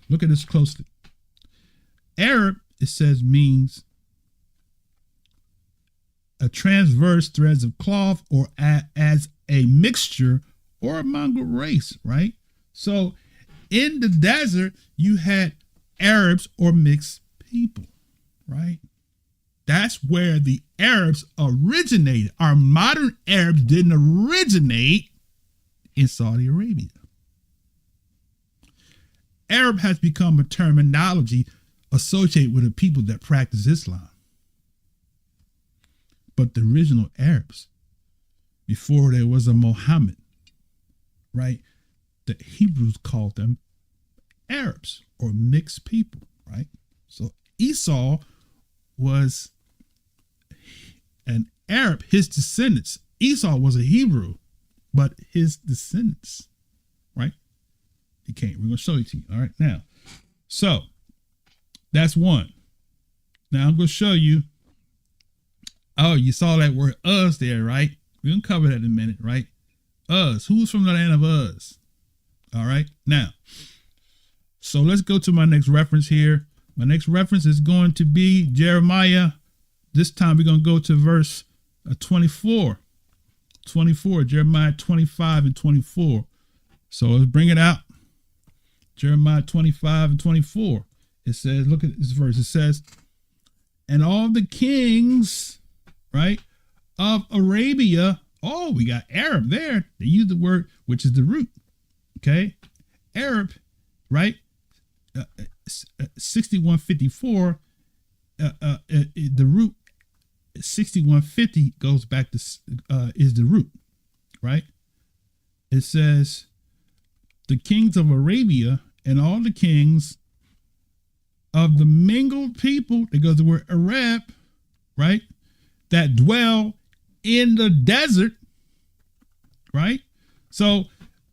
C: look at this closely. Arab, it says, means a transverse threads of cloth, or as a mixture or a mongrel race, right? So in the desert, you had Arabs or mixed people, right? That's where the Arabs originated. Our modern Arabs didn't originate in Saudi Arabia. Arab has become a terminology associated with the people that practice Islam. But the original Arabs, before there was a Muhammad, right? The Hebrews called them Arabs or mixed people, right? So Esau was an Arab, his descendants. Esau was a Hebrew, but his descendants, right? He came. We're going to show it to you. All right, now. So that's one. Now I'm going to show you. Oh, you saw that word Uz there, right? We're going to cover that in a minute, right? Uz. Who's from the land of Uz? All right. Now, so let's go to my next reference here. My next reference is going to be Jeremiah. This time we're going to go to verse 24. 24, Jeremiah 25 and 24. So let's bring it out. Jeremiah 25 and 24. It says, look at this verse. It says, and all the kings, right, of Arabia. Oh, we got Arab there. They use the word, which is the root. Okay. Arab, right? 6154. The root 6150 goes back to is the root, right? It says the kings of Arabia and all the kings of the mingled people, that goes the word Arab, right? That dwell in the desert, right? So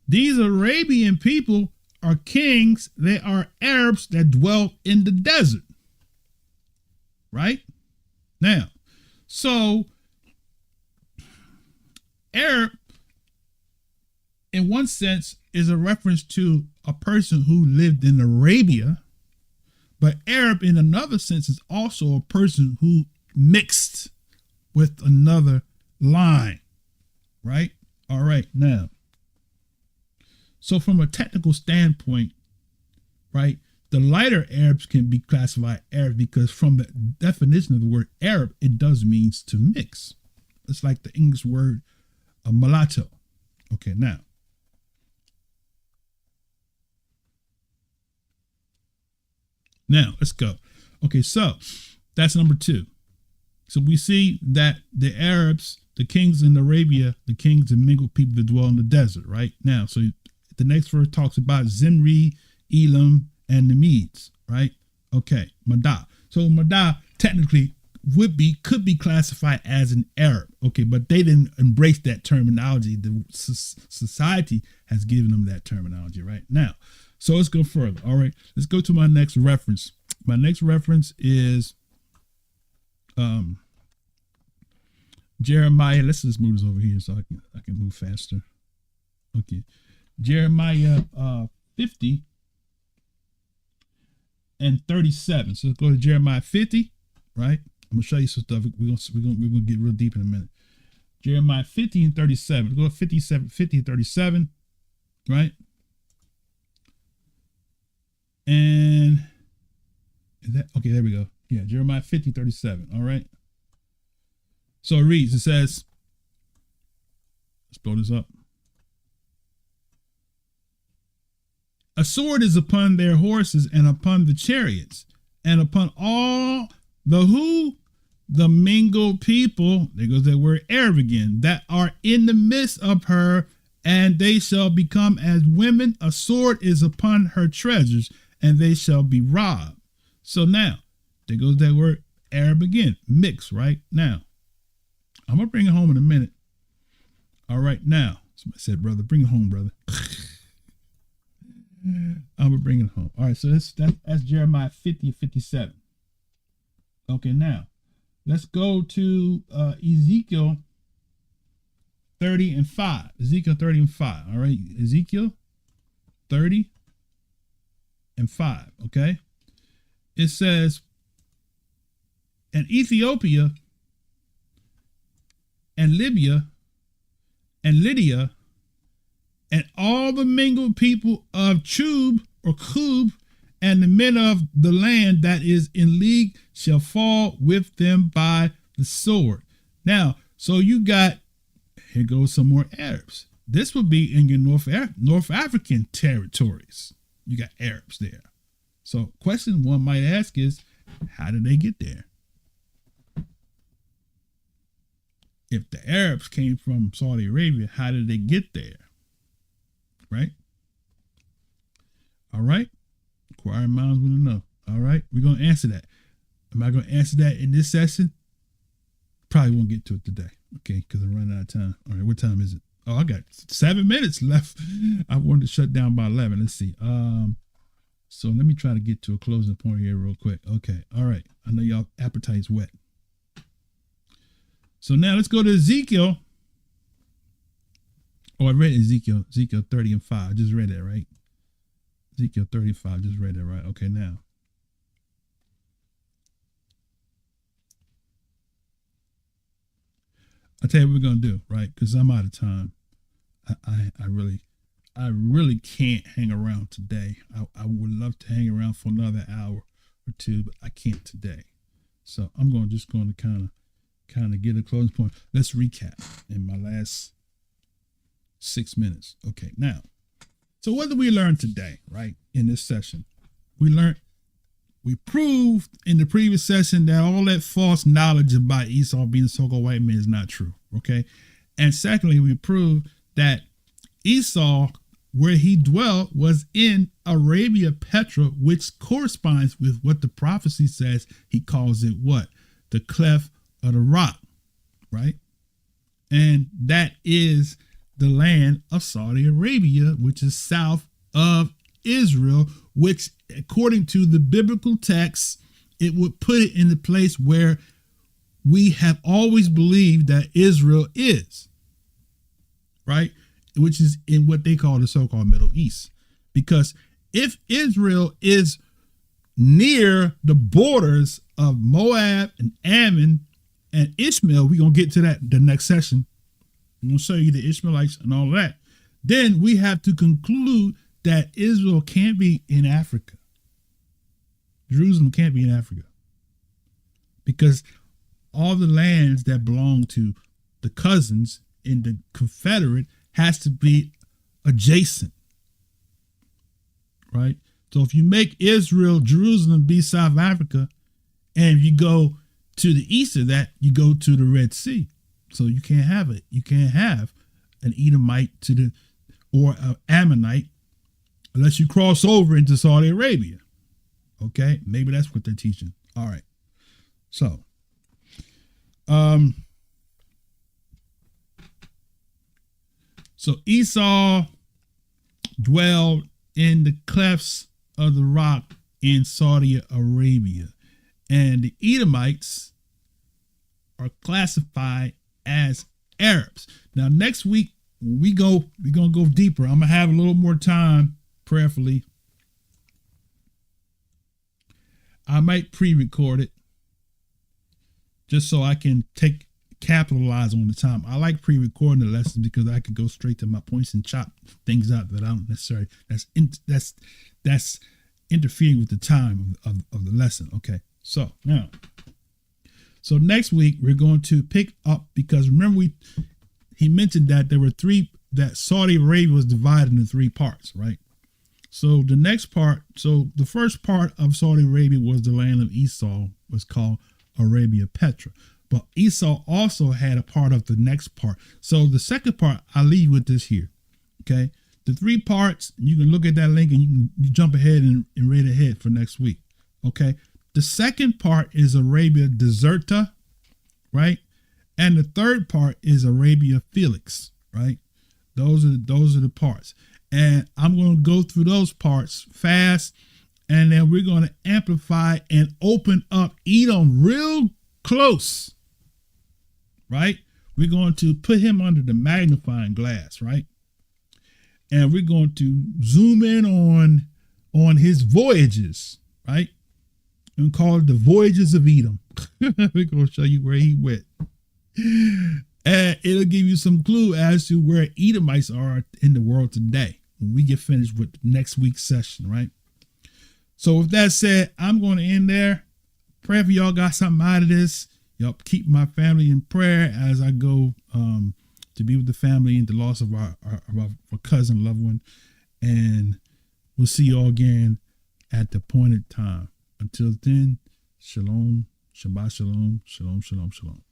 C: these Arabian people are kings. They are Arabs that dwell in the desert, right? Now, so Arab, in one sense, is a reference to a person who lived in Arabia, but Arab in another sense is also a person who mixed with another line, right? All right, now, so from a technical standpoint, right, the lighter Arabs can be classified Arab because from the definition of the word Arab, it does means to mix. It's like the English word mulatto. Okay, now. Now, let's go. Okay, so that's number two. So we see that the Arabs, the kings in Arabia, the kings and mingled people that dwell in the desert, right? Now, so the next verse talks about Zimri, Elam, and the Medes, right? Okay, Maddah. So Maddah technically could be classified as an Arab, okay, but they didn't embrace that terminology. The society has given them that terminology, right? Now, so let's go further. All right, let's go to my next reference. My next reference is Jeremiah. Let's just move this over here so I can move faster. Okay, Jeremiah 50 and 37. So let's go to Jeremiah 50, right? I'm gonna show you some stuff. We're gonna get real deep in a minute. Jeremiah 50 and 37. Go to 50 and 37, right? And is that okay? There we go. Yeah, Jeremiah 50, 37. All right. So it reads, it says, let's blow this up. A sword is upon their horses and upon the chariots and upon all the who? the mingled people, there goes that word Arab again, that are in the midst of her, and they shall become as women. A sword is upon her treasures, and they shall be robbed. So now, there goes that word Arab again, mix, right? Now, I'm going to bring it home in a minute. All right, now, somebody said, brother, bring it home, brother. I'm going to bring it home. All right, so that's Jeremiah 50 and 57. Okay, now, let's go to Ezekiel 30 and 5. Ezekiel 30 and 5. All right, Ezekiel 30 and 5. Okay, it says, and Ethiopia and Libya and Lydia and all the mingled people of Chub or Kub and the men of the land that is in league shall fall with them by the sword. Now, so you got, here goes some more Arabs. This would be in your North African territories. You got Arabs there. So question one might ask is, how did they get there? If the Arabs came from Saudi Arabia, how did they get there? Right? All right. Inquiring minds want to know. All right. We're going to answer that. Am I going to answer that in this session? Probably won't get to it today. Okay. Because I'm running out of time. All right. What time is it? Oh, I got 7 minutes left. I wanted to shut down by 11. Let's see. So let me try to get to a closing point here real quick. Okay. All right. I know y'all appetite's wet. So now let's go to Ezekiel. Oh, I read Ezekiel 30 and 5. I just read that, right? Ezekiel 35, just read that, right? Okay, now. I'll tell you what we're going to do, right? Because I'm out of time. I really can't hang around today. I would love to hang around for another hour or two, but I can't today. So I'm just going to kind of get a closing point. Let's recap in my last 6 minutes. Okay, now, so what did we learn today, right, in this session? We proved in the previous session that all that false knowledge about Esau being a so-called white man is not true, okay? And secondly, we proved that Esau, where he dwelt, was in Arabia Petra, which corresponds with what the prophecy says. He calls it what? The clef of the rock, right? And that is the land of Saudi Arabia, which is south of Israel, which according to the biblical text, it would put it in the place where we have always believed that Israel is, right? Which is in what they call the so-called Middle East. Because if Israel is near the borders of Moab and Ammon and Ishmael, we're going to get to that the next session. I'm going to show you the Ishmaelites and all of that. Then we have to conclude that Israel can't be in Africa. Jerusalem can't be in Africa. Because all the lands that belong to the cousins in the Confederate has to be adjacent. Right? So if you make Israel, Jerusalem be South Africa, and if you go to the east of that, you go to the Red Sea. So you can't have it. You can't have an Edomite or an Ammonite unless you cross over into Saudi Arabia. Okay, maybe that's what they're teaching. All right. So, Esau dwelled in the clefts of the rock in Saudi Arabia, and the Edomites are classified as Arabs. Now, next week we're gonna go deeper. I'm gonna have a little more time, prayerfully. I might pre-record it just so I can capitalize on the time. I like pre-recording the lessons because I can go straight to my points and chop things out that I don't necessarily, that's interfering with the time of the lesson. Okay, so now, next week we're going to pick up, because remember he mentioned that there were that Saudi Arabia was divided into 3 parts, right? So the first part of Saudi Arabia was the land of Esau, was called Arabia Petra. But Esau also had a part of the next part. So the second part, I'll leave with this here. Okay. The 3 parts, you can look at that link and you jump ahead and read ahead for next week. Okay. The second part is Arabia Deserta, right? And the third part is Arabia Felix, right? Those are the parts. And I'm going to go through those parts fast. And then we're going to amplify and open up Edom real close, right? We're going to put him under the magnifying glass, right? And we're going to zoom in on his voyages, right? And call it the voyages of Edom. We're going to show you where he went. And it'll give you some clue as to where Edomites are in the world today when we get finished with next week's session, right? So with that said, I'm going to end there. Pray for y'all got something out of this. Y'all keep my family in prayer as I go to be with the family and the loss of our cousin, loved one. And we'll see you all again at the appointed time. Until then, shalom, Shabbat shalom, shalom, shalom, shalom.